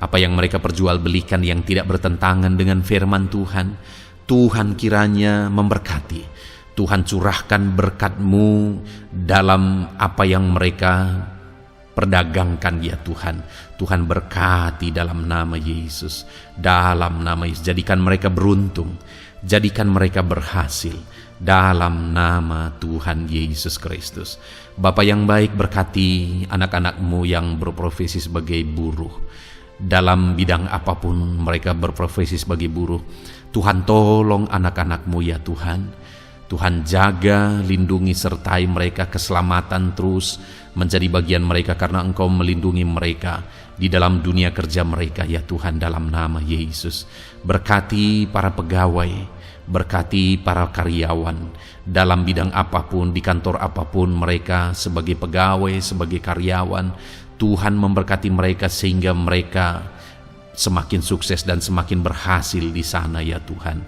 Apa yang mereka perjualbelikan yang tidak bertentangan dengan firman Tuhan, Tuhan kiranya memberkati. Tuhan curahkan berkat-Mu dalam apa yang mereka perdagangkan ya Tuhan. Tuhan berkati dalam nama Yesus. Dalam nama Yesus, jadikan mereka beruntung, jadikan mereka berhasil dalam nama Tuhan Yesus Kristus. Bapa yang baik, berkati anak-anak-Mu yang berprofesi sebagai buruh. Dalam bidang apapun mereka berprofesi sebagai buruh, Tuhan tolong anak-anak-Mu ya Tuhan. Tuhan jaga, lindungi, sertai mereka, keselamatan terus menjadi bagian mereka karena Engkau melindungi mereka di dalam dunia kerja mereka ya Tuhan, dalam nama Yesus. Berkati para pegawai, berkati para karyawan dalam bidang apapun, di kantor apapun mereka sebagai pegawai, sebagai karyawan. Tuhan memberkati mereka sehingga mereka semakin sukses dan semakin berhasil di sana ya Tuhan.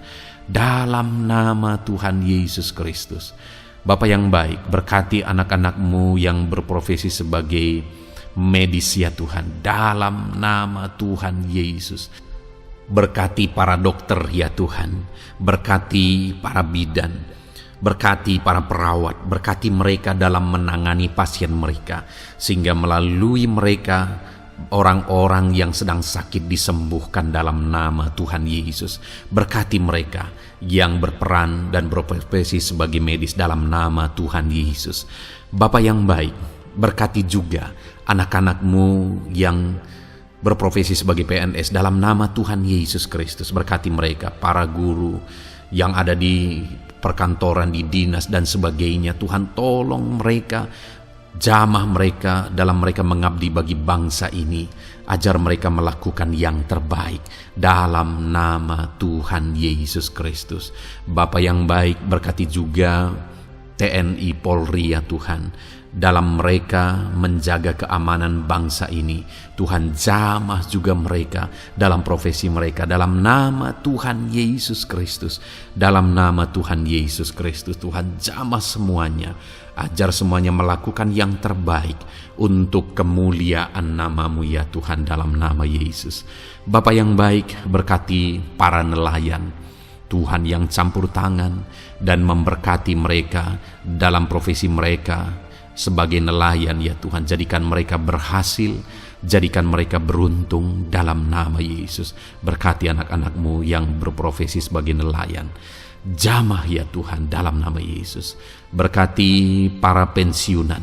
Dalam nama Tuhan Yesus Kristus. Bapa yang baik, berkati anak-anak-Mu yang berprofesi sebagai medis ya Tuhan. Dalam nama Tuhan Yesus. Berkati para dokter ya Tuhan. Berkati para bidan. Berkati para perawat. Berkati mereka dalam menangani pasien mereka, sehingga melalui mereka orang-orang yang sedang sakit disembuhkan dalam nama Tuhan Yesus. Berkati mereka yang berperan dan berprofesi sebagai medis dalam nama Tuhan Yesus. Bapa yang baik, berkati juga anak-anak-Mu yang berprofesi sebagai PNS dalam nama Tuhan Yesus Kristus. Berkati mereka, para guru yang ada di perkantoran, di dinas dan sebagainya. Tuhan tolong mereka, jamah mereka dalam mereka mengabdi bagi bangsa ini. Ajar mereka melakukan yang terbaik dalam nama Tuhan Yesus Kristus. Bapa yang baik, berkati juga TNI Polri ya Tuhan, dalam mereka menjaga keamanan bangsa ini. Tuhan jamah juga mereka dalam profesi mereka dalam nama Tuhan Yesus Kristus. Dalam nama Tuhan Yesus Kristus, Tuhan jamah semuanya. Ajar semuanya melakukan yang terbaik untuk kemuliaan nama-Mu ya Tuhan, dalam nama Yesus. Bapa yang baik, berkati para nelayan Tuhan yang campur tangan dan memberkati mereka dalam profesi mereka sebagai nelayan ya Tuhan. Jadikan mereka berhasil, jadikan mereka beruntung dalam nama Yesus. Berkati anak-anak-Mu yang berprofesi sebagai nelayan. Jamah ya Tuhan dalam nama Yesus. Berkati para pensiunan.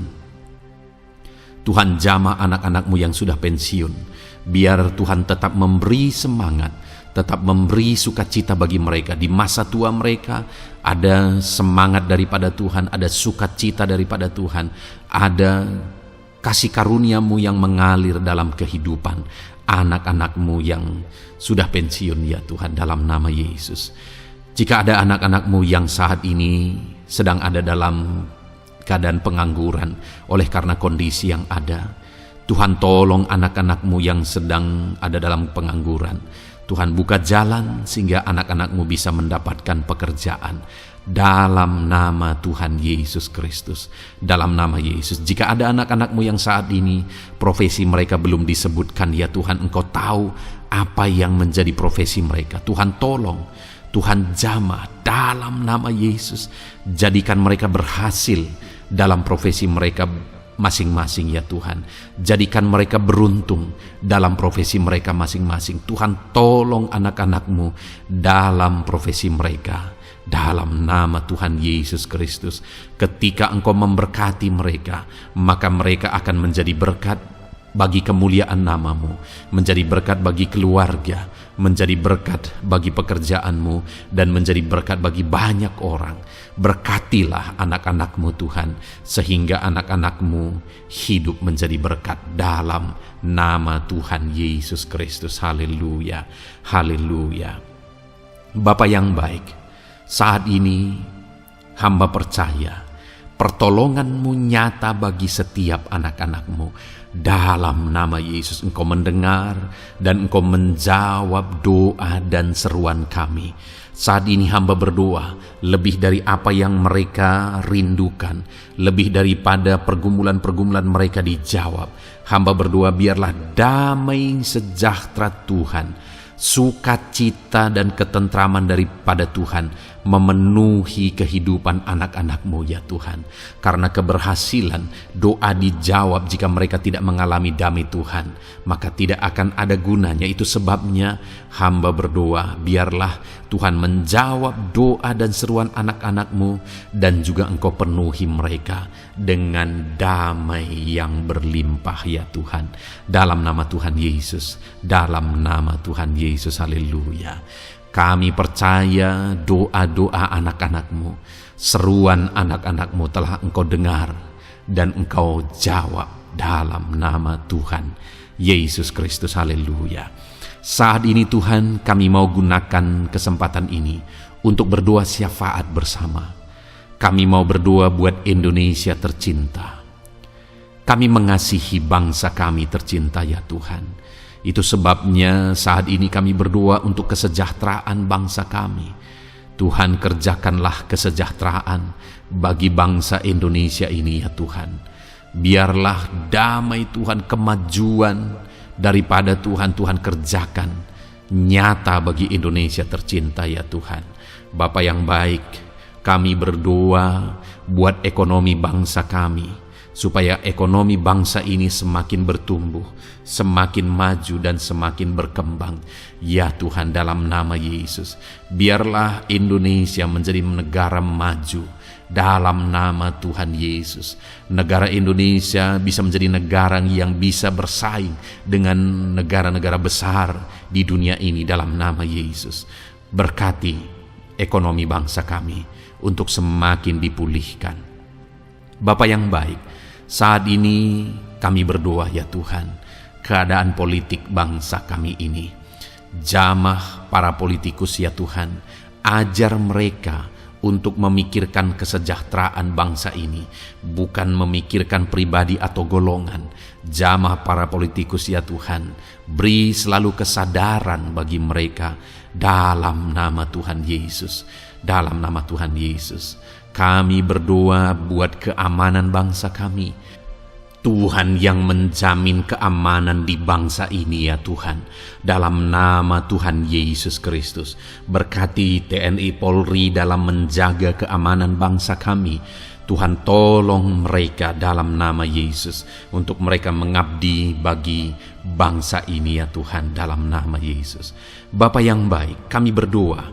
Tuhan jamah anak-anak-Mu yang sudah pensiun. Biar Tuhan tetap memberi semangat, tetap memberi sukacita bagi mereka. Di masa tua mereka ada semangat daripada Tuhan, ada sukacita daripada Tuhan, ada kasih karunia-Mu yang mengalir dalam kehidupan anak-anak-Mu yang sudah pensiun ya Tuhan, dalam nama Yesus. Jika ada anak-anak-Mu yang saat ini sedang ada dalam keadaan pengangguran oleh karena kondisi yang ada, Tuhan tolong anak-anak-Mu yang sedang ada dalam pengangguran. Tuhan buka jalan sehingga anak-anak-Mu bisa mendapatkan pekerjaan dalam nama Tuhan Yesus Kristus. Dalam nama Yesus. Jika ada anak-anak-Mu yang saat ini profesi mereka belum disebutkan, ya Tuhan, Engkau tahu apa yang menjadi profesi mereka. Tuhan tolong, Tuhan jamah dalam nama Yesus. Jadikan mereka berhasil dalam profesi mereka, masing-masing ya Tuhan. Jadikan mereka beruntung dalam profesi mereka masing-masing. Tuhan, tolong anak-anak-Mu dalam profesi mereka. Dalam nama Tuhan Yesus Kristus, ketika Engkau memberkati mereka, maka mereka akan menjadi berkat bagi kemuliaan nama-Mu, menjadi berkat bagi keluarga, menjadi berkat bagi pekerjaan-Mu, dan menjadi berkat bagi banyak orang. Berkatilah anak-anak-Mu Tuhan, sehingga anak-anak-Mu hidup menjadi berkat dalam nama Tuhan Yesus Kristus. Haleluya, haleluya. Bapa yang baik, saat ini hamba percaya pertolongan-Mu nyata bagi setiap anak-anak-Mu. Dalam nama Yesus, Engkau mendengar dan Engkau menjawab doa dan seruan kami. Saat ini hamba berdoa lebih dari apa yang mereka rindukan, lebih daripada pergumulan-pergumulan mereka dijawab. Hamba berdoa biarlah damai sejahtera Tuhan, sukacita dan ketentraman daripada Tuhan memenuhi kehidupan anak-anak-Mu ya Tuhan. Karena keberhasilan doa dijawab jika mereka tidak mengalami damai Tuhan, maka tidak akan ada gunanya. Itu sebabnya hamba berdoa biarlah Tuhan menjawab doa dan seruan anak-anak-Mu, dan juga Engkau penuhi mereka dengan damai yang berlimpah ya Tuhan. Dalam nama Tuhan Yesus, dalam nama Tuhan Yesus, haleluya. Kami percaya doa-doa anak-anak-Mu, seruan anak-anak-Mu telah Engkau dengar dan Engkau jawab dalam nama Tuhan Yesus Kristus, haleluya. Saat ini Tuhan, kami mau gunakan kesempatan ini untuk berdoa syafaat bersama. Kami mau berdoa buat Indonesia tercinta. Kami mengasihi bangsa kami tercinta ya Tuhan. Itu sebabnya saat ini kami berdoa untuk kesejahteraan bangsa kami. Tuhan, kerjakanlah kesejahteraan bagi bangsa Indonesia ini ya Tuhan. Biarlah damai Tuhan, kemajuan daripada Tuhan kerjakan nyata bagi Indonesia tercinta ya Tuhan. Bapa yang baik, kami berdoa buat ekonomi bangsa kami, supaya ekonomi bangsa ini semakin bertumbuh, semakin maju dan semakin berkembang. Ya Tuhan, dalam nama Yesus, biarlah Indonesia menjadi negara maju. Dalam nama Tuhan Yesus, negara Indonesia bisa menjadi negara yang bisa bersaing dengan negara-negara besar di dunia ini. Dalam nama Yesus, berkati ekonomi bangsa kami untuk semakin dipulihkan. Bapa yang baik, saat ini kami berdoa ya Tuhan, keadaan politik bangsa kami ini. Jamah para politikus ya Tuhan, ajar mereka untuk memikirkan kesejahteraan bangsa ini, bukan memikirkan pribadi atau golongan. Jamah para politikus ya Tuhan, beri selalu kesadaran bagi mereka dalam nama Tuhan Yesus. Dalam nama Tuhan Yesus, kami berdoa buat keamanan bangsa kami. Tuhan yang menjamin keamanan di bangsa ini ya Tuhan. Dalam nama Tuhan Yesus Kristus, berkati TNI Polri dalam menjaga keamanan bangsa kami. Tuhan, tolong mereka dalam nama Yesus untuk mereka mengabdi bagi bangsa ini ya Tuhan, dalam nama Yesus. Bapa yang baik, kami berdoa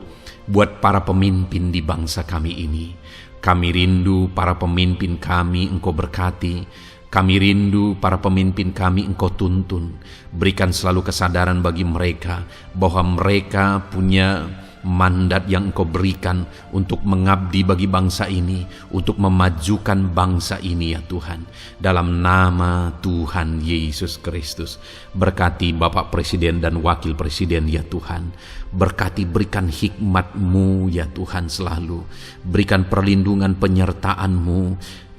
buat para pemimpin di bangsa kami ini. Kami rindu para pemimpin kami Engkau berkati. Kami rindu para pemimpin kami Engkau tuntun. Berikan selalu kesadaran bagi mereka bahwa mereka punya mandat yang Engkau berikan untuk mengabdi bagi bangsa ini, untuk memajukan bangsa ini ya Tuhan. Dalam nama Tuhan Yesus Kristus, berkati Bapak Presiden dan Wakil Presiden ya Tuhan. Berkati, berikan hikmat-Mu ya Tuhan selalu. Berikan perlindungan penyertaan-Mu,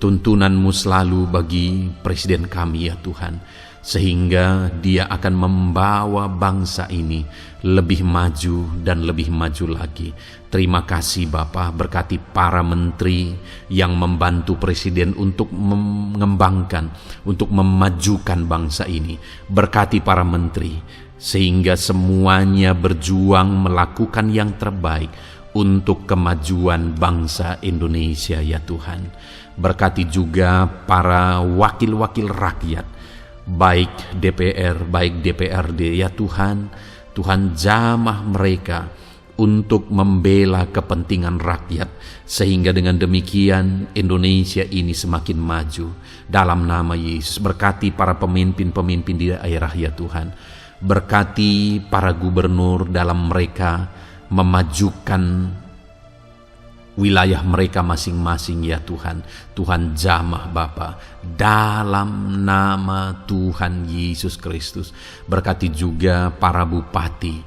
tuntunan-Mu selalu bagi Presiden kami ya Tuhan, sehingga dia akan membawa bangsa ini lebih maju dan lebih maju lagi. Terima kasih Bapa, berkati para menteri yang membantu Presiden untuk mengembangkan, untuk memajukan bangsa ini. Berkati para menteri, sehingga semuanya berjuang melakukan yang terbaik untuk kemajuan bangsa Indonesia ya Tuhan. Berkati juga para wakil-wakil rakyat, baik DPR, baik DPRD ya Tuhan. Tuhan jamah mereka untuk membela kepentingan rakyat, sehingga dengan demikian Indonesia ini semakin maju. Dalam nama Yesus, berkati para pemimpin-pemimpin di daerah ya Tuhan. Berkati para gubernur dalam mereka memajukan wilayah mereka masing-masing ya Tuhan. Tuhan jamah Bapa, dalam nama Tuhan Yesus Kristus. Berkati juga para bupati,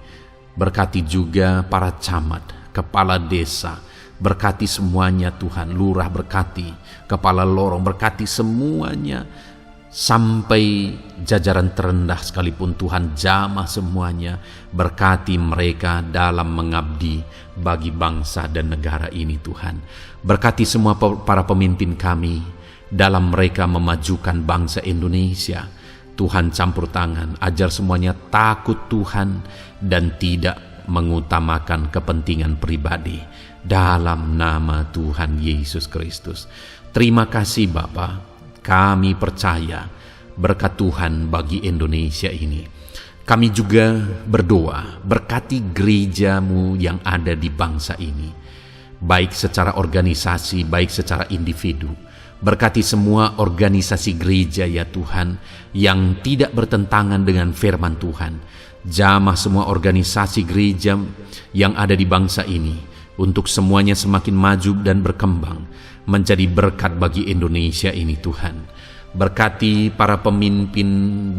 berkati juga para camat, kepala desa, berkati semuanya Tuhan. Lurah berkati, kepala lorong berkati semuanya, sampai jajaran terendah sekalipun Tuhan jamah semuanya. Berkati mereka dalam mengabdi bagi bangsa dan negara ini Tuhan. Berkati semua para pemimpin kami dalam mereka memajukan bangsa Indonesia. Tuhan campur tangan, ajar semuanya takut Tuhan dan tidak mengutamakan kepentingan pribadi. Dalam nama Tuhan Yesus Kristus. Terima kasih Bapa, kami percaya berkat Tuhan bagi Indonesia ini. Kami juga berdoa, berkati gereja-Mu yang ada di bangsa ini, baik secara organisasi, baik secara individu. Berkati semua organisasi gereja ya Tuhan yang tidak bertentangan dengan firman Tuhan. Jamah semua organisasi gereja yang ada di bangsa ini untuk semuanya semakin maju dan berkembang menjadi berkat bagi Indonesia ini Tuhan. Berkati para pemimpin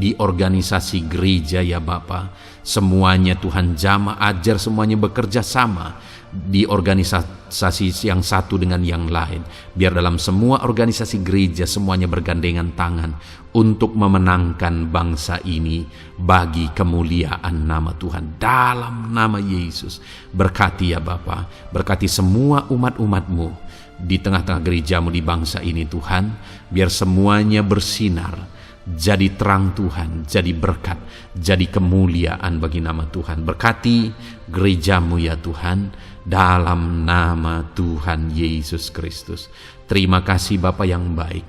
di organisasi gereja ya Bapa. Semuanya Tuhan jamah, ajar semuanya bekerja sama di organisasi yang satu dengan yang lain. Biar dalam semua organisasi gereja semuanya bergandengan tangan untuk memenangkan bangsa ini bagi kemuliaan nama Tuhan. Dalam nama Yesus, berkati ya Bapa, berkati semua umat-umat-Mu di tengah-tengah gereja-Mu di bangsa ini Tuhan. Biar semuanya bersinar, jadi terang Tuhan, jadi berkat, jadi kemuliaan bagi nama Tuhan. Berkati gereja-Mu ya Tuhan, dalam nama Tuhan Yesus Kristus. Terima kasih Bapa yang baik.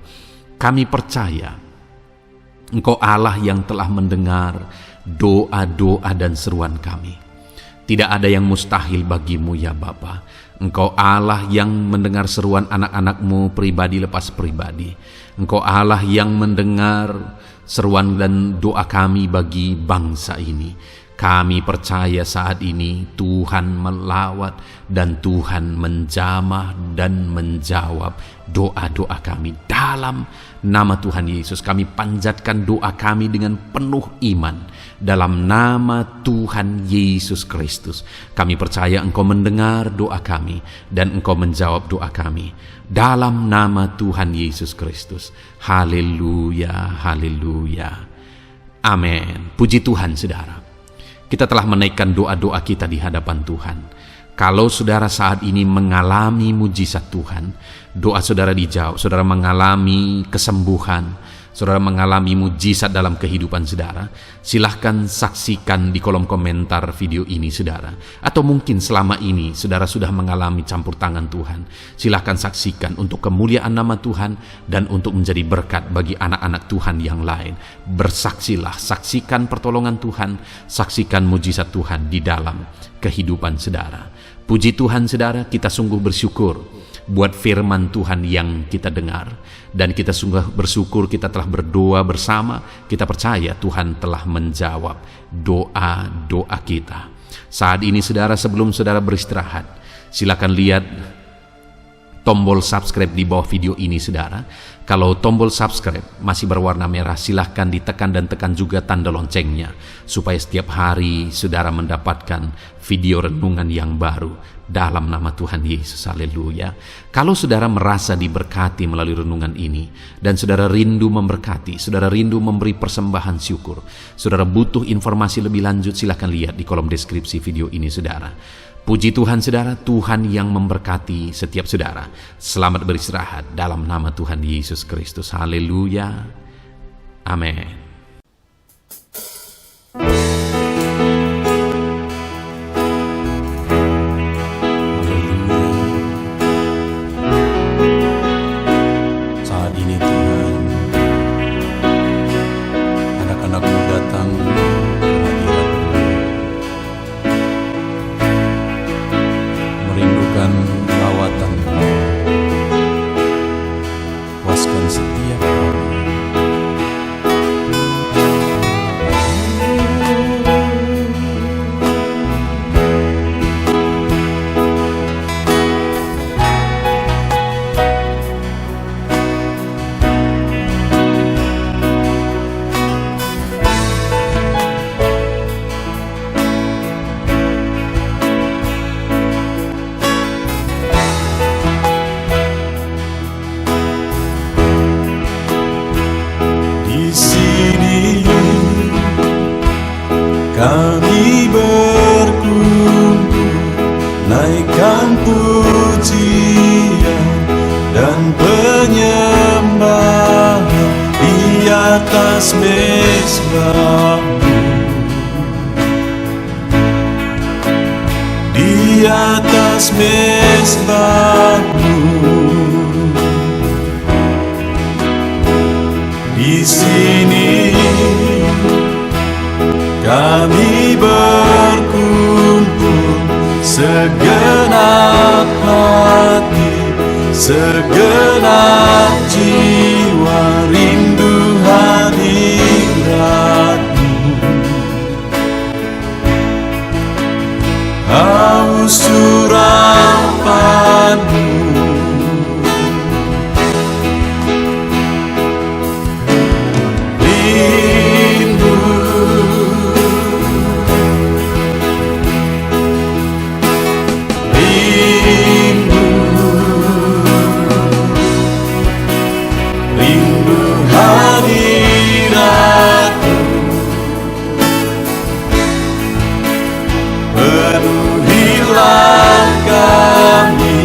Kami percaya Engkau Allah yang telah mendengar doa-doa dan seruan kami. Tidak ada yang mustahil bagi-Mu ya Bapa. Engkau Allah yang mendengar seruan anak-anak-Mu pribadi lepas pribadi. Engkau Allah yang mendengar seruan dan doa kami bagi bangsa ini. Kami percaya saat ini Tuhan melawat dan Tuhan menjamah dan menjawab doa-doa kami. Dalam nama Tuhan Yesus kami panjatkan doa kami dengan penuh iman. Dalam nama Tuhan Yesus Kristus kami percaya Engkau mendengar doa kami dan Engkau menjawab doa kami. Dalam nama Tuhan Yesus Kristus. Haleluya, haleluya. Amin. Puji Tuhan saudara. Kita telah menaikkan doa-doa kita di hadapan Tuhan. Kalau saudara saat ini mengalami mujizat Tuhan, doa saudara dijawab, saudara mengalami kesembuhan, saudara mengalami mujizat dalam kehidupan saudara, silahkan saksikan di kolom komentar video ini saudara. Atau mungkin selama ini saudara sudah mengalami campur tangan Tuhan, silahkan saksikan untuk kemuliaan nama Tuhan dan untuk menjadi berkat bagi anak-anak Tuhan yang lain. Bersaksilah, saksikan pertolongan Tuhan, saksikan mujizat Tuhan di dalam kehidupan saudara. Puji Tuhan saudara, kita sungguh bersyukur buat firman Tuhan yang kita dengar. Dan kita sungguh bersyukur kita telah berdoa bersama. Kita percaya Tuhan telah menjawab doa-doa kita. Saat ini saudara, sebelum saudara beristirahat, silakan lihat tombol subscribe di bawah video ini saudara. Kalau tombol subscribe masih berwarna merah, silahkan ditekan dan tekan juga tanda loncengnya, supaya setiap hari saudara mendapatkan video renungan yang baru dalam nama Tuhan Yesus. Haleluya. Kalau saudara merasa diberkati melalui renungan ini dan saudara rindu memberkati, saudara rindu memberi persembahan syukur, saudara butuh informasi lebih lanjut, silahkan lihat di kolom deskripsi video ini saudara. Puji Tuhan saudara, Tuhan yang memberkati setiap saudara. Selamat beristirahat dalam nama Tuhan Yesus Kristus. Haleluya. Amin. di atas mezbahmu. Di sini kami berkumpul, segenap hati, segenap jiwa, rindu hadiratmu. Haus urapanmu, penuhilah kami.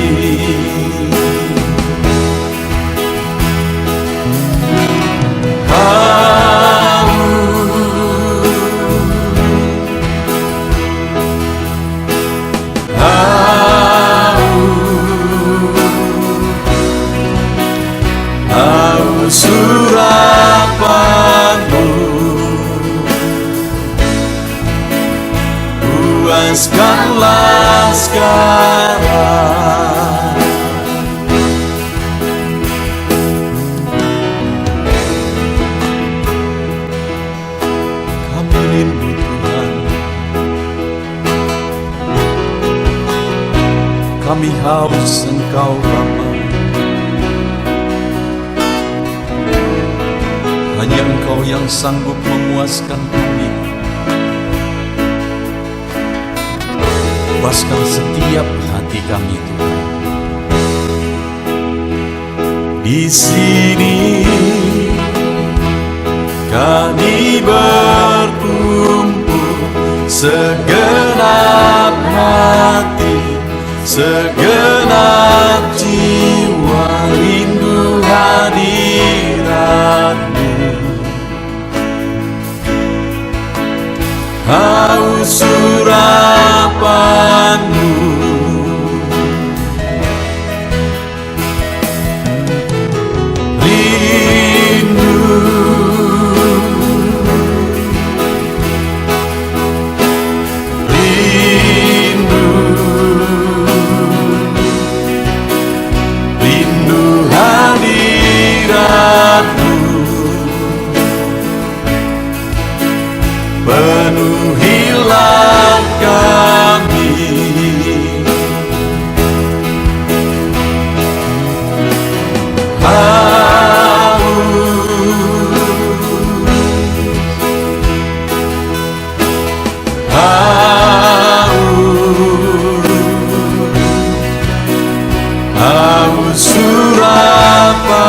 Haus urapanmu, puaskanlah sekarang. Kami rindu Tuhan, kami haus Engkau Bapa. Hanya Engkau yang sanggup memuaskan kami. Puaskan setiap hati kami Tuhan. Di sini kami berkumpul, segenap hati, segenap jiwa, rindu hadiratmu. Haus urapanmu, rindu, rindu, rindu hadiratmu. Penuhilah kami. Haus urapanmu,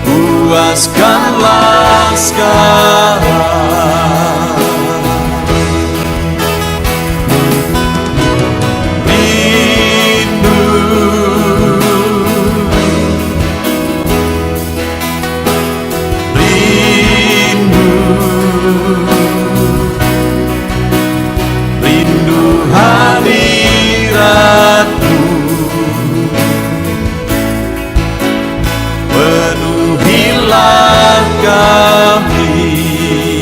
puaskanlah sekarang. Rindu, rindu, rindu hadiratmu. Penuhilah kami.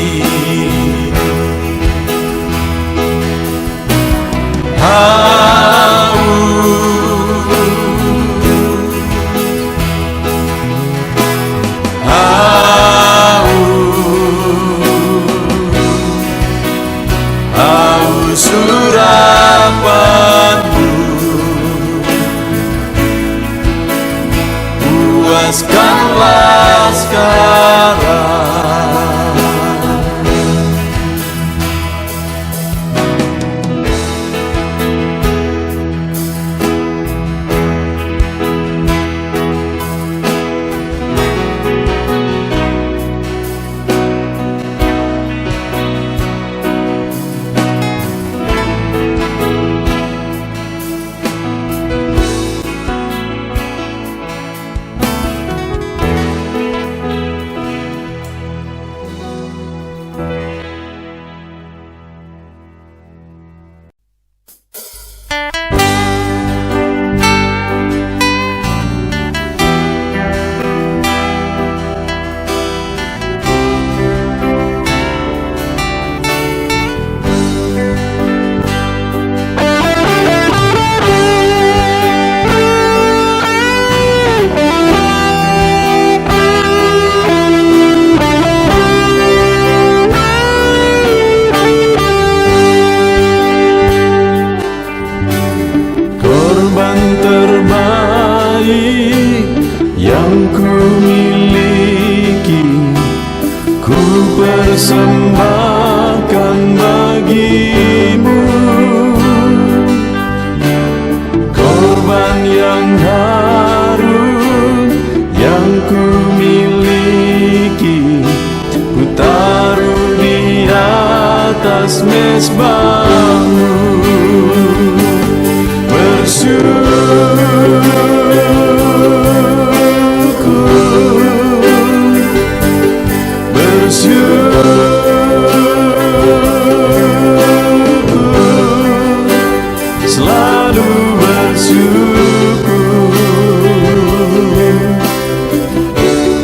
persembahkan bagimu korban yang harum yang ku miliki, ku taruh di atas mezbahmu. Selalu bersyukur,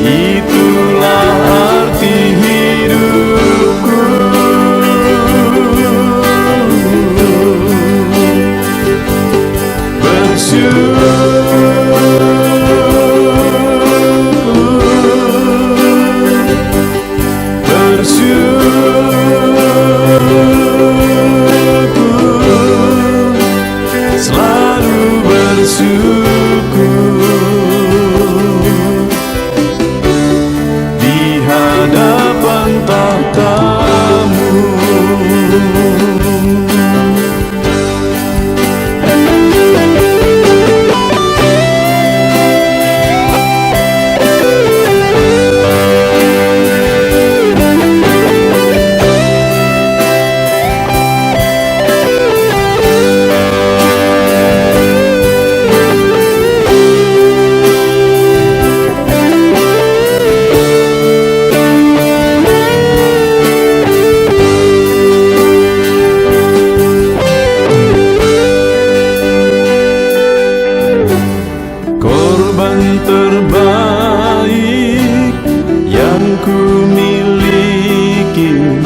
itulah arti hidupku. Selalu bersyukur di hadapan tahta-Mu. Korban terbaik yang ku miliki,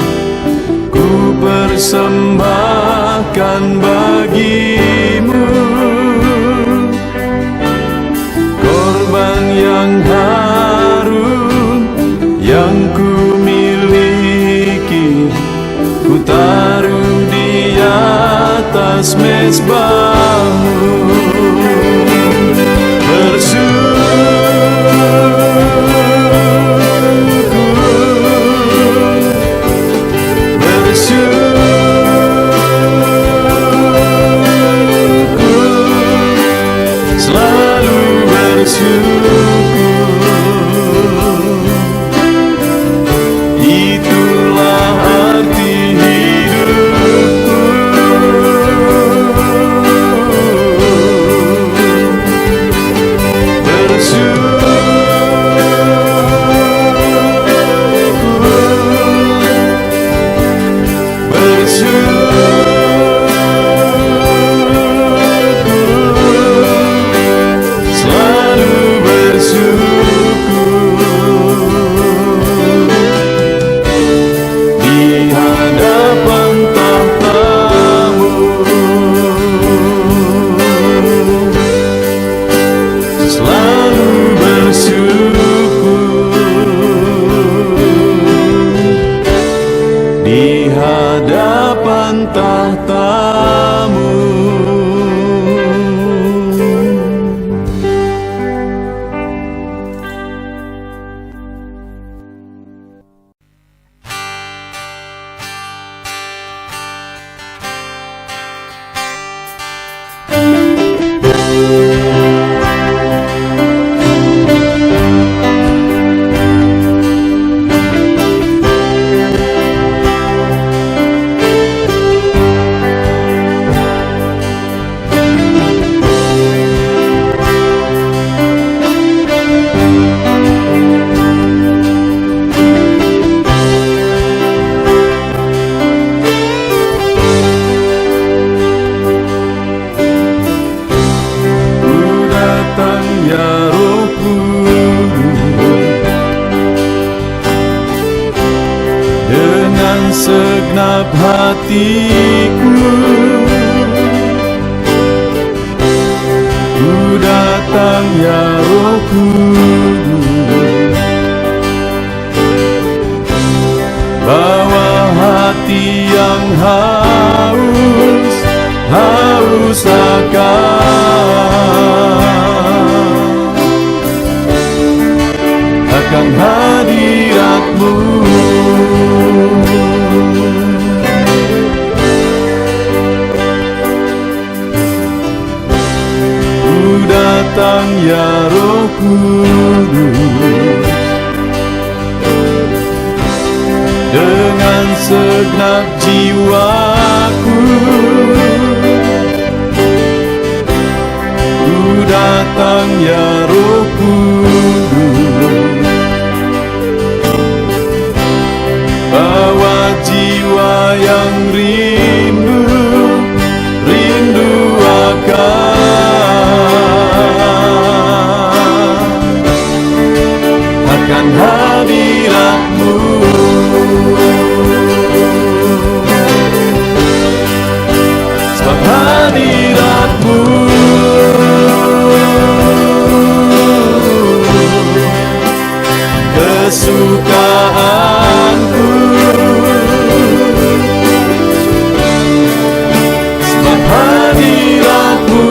ku persembahkan bagimu. Korban yang harum yang ku miliki, ku taruh di atas mezbahmu. Selalu bersyukur, itulah arti hidupku. Di hadapan tahta-Mu. Segenap hatiku ku datang ya Roh Kudus, bawa hati yang haus akan hadirat-Mu. datang ya Roh Kudus, dengan segenap jiwaku. Ku datang ya Roh Kudus, bawa jiwa yang rindu akan hadirat-Mu. Sebab hadirat-Mu kesukaanku. Sebab hadirat-Mu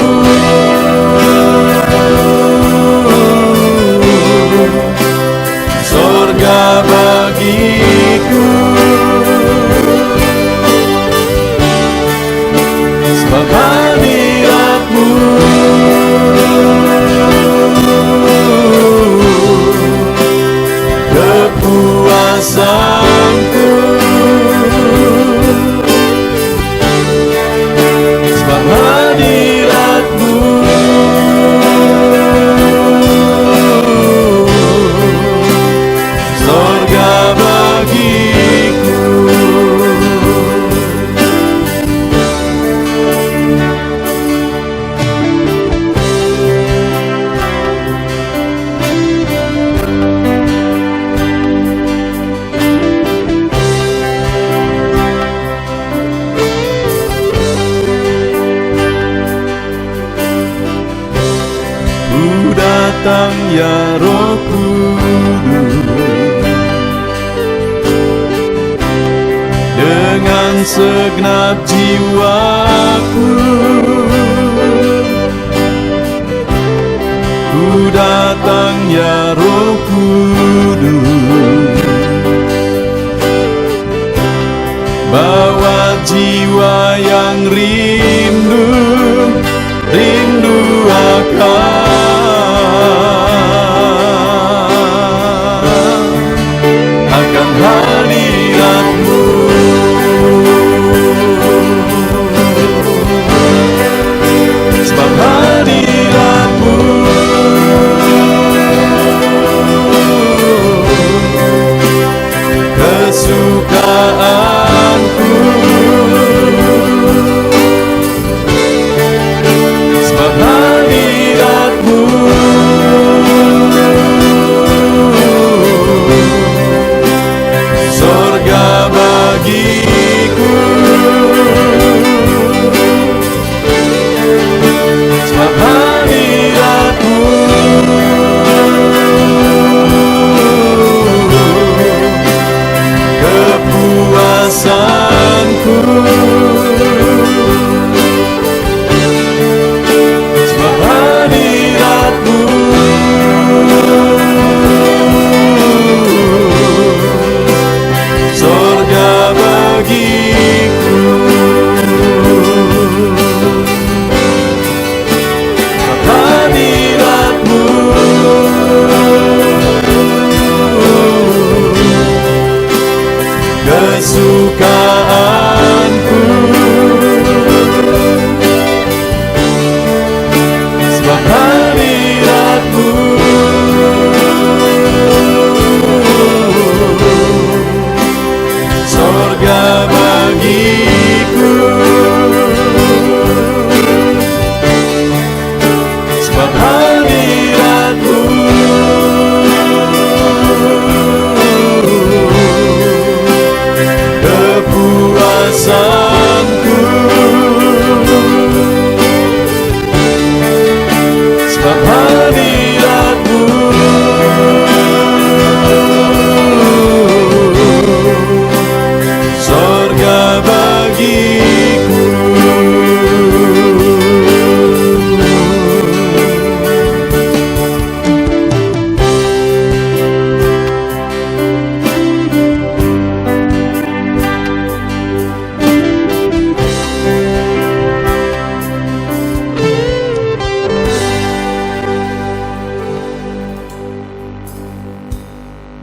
sorga bagiku. Sebab hadirat-Mu kepuasanku. Sebab hadirat-Mu sorga bagiku. Ku datang ya Roh Kudus, dengan segenap jiwaku. Ku datang ya Roh Kudus, bawa jiwa yang rindu akan hadirat-Mu. Sebab hadirat-Mu kesukaanku. Sebab hadirat-Mu sorga bagiku. Sebab hadirat-Mu kepuasanku. Sebab hadirat-Mu sorga bagiku. Sebab hadirat-Mu kesukaan.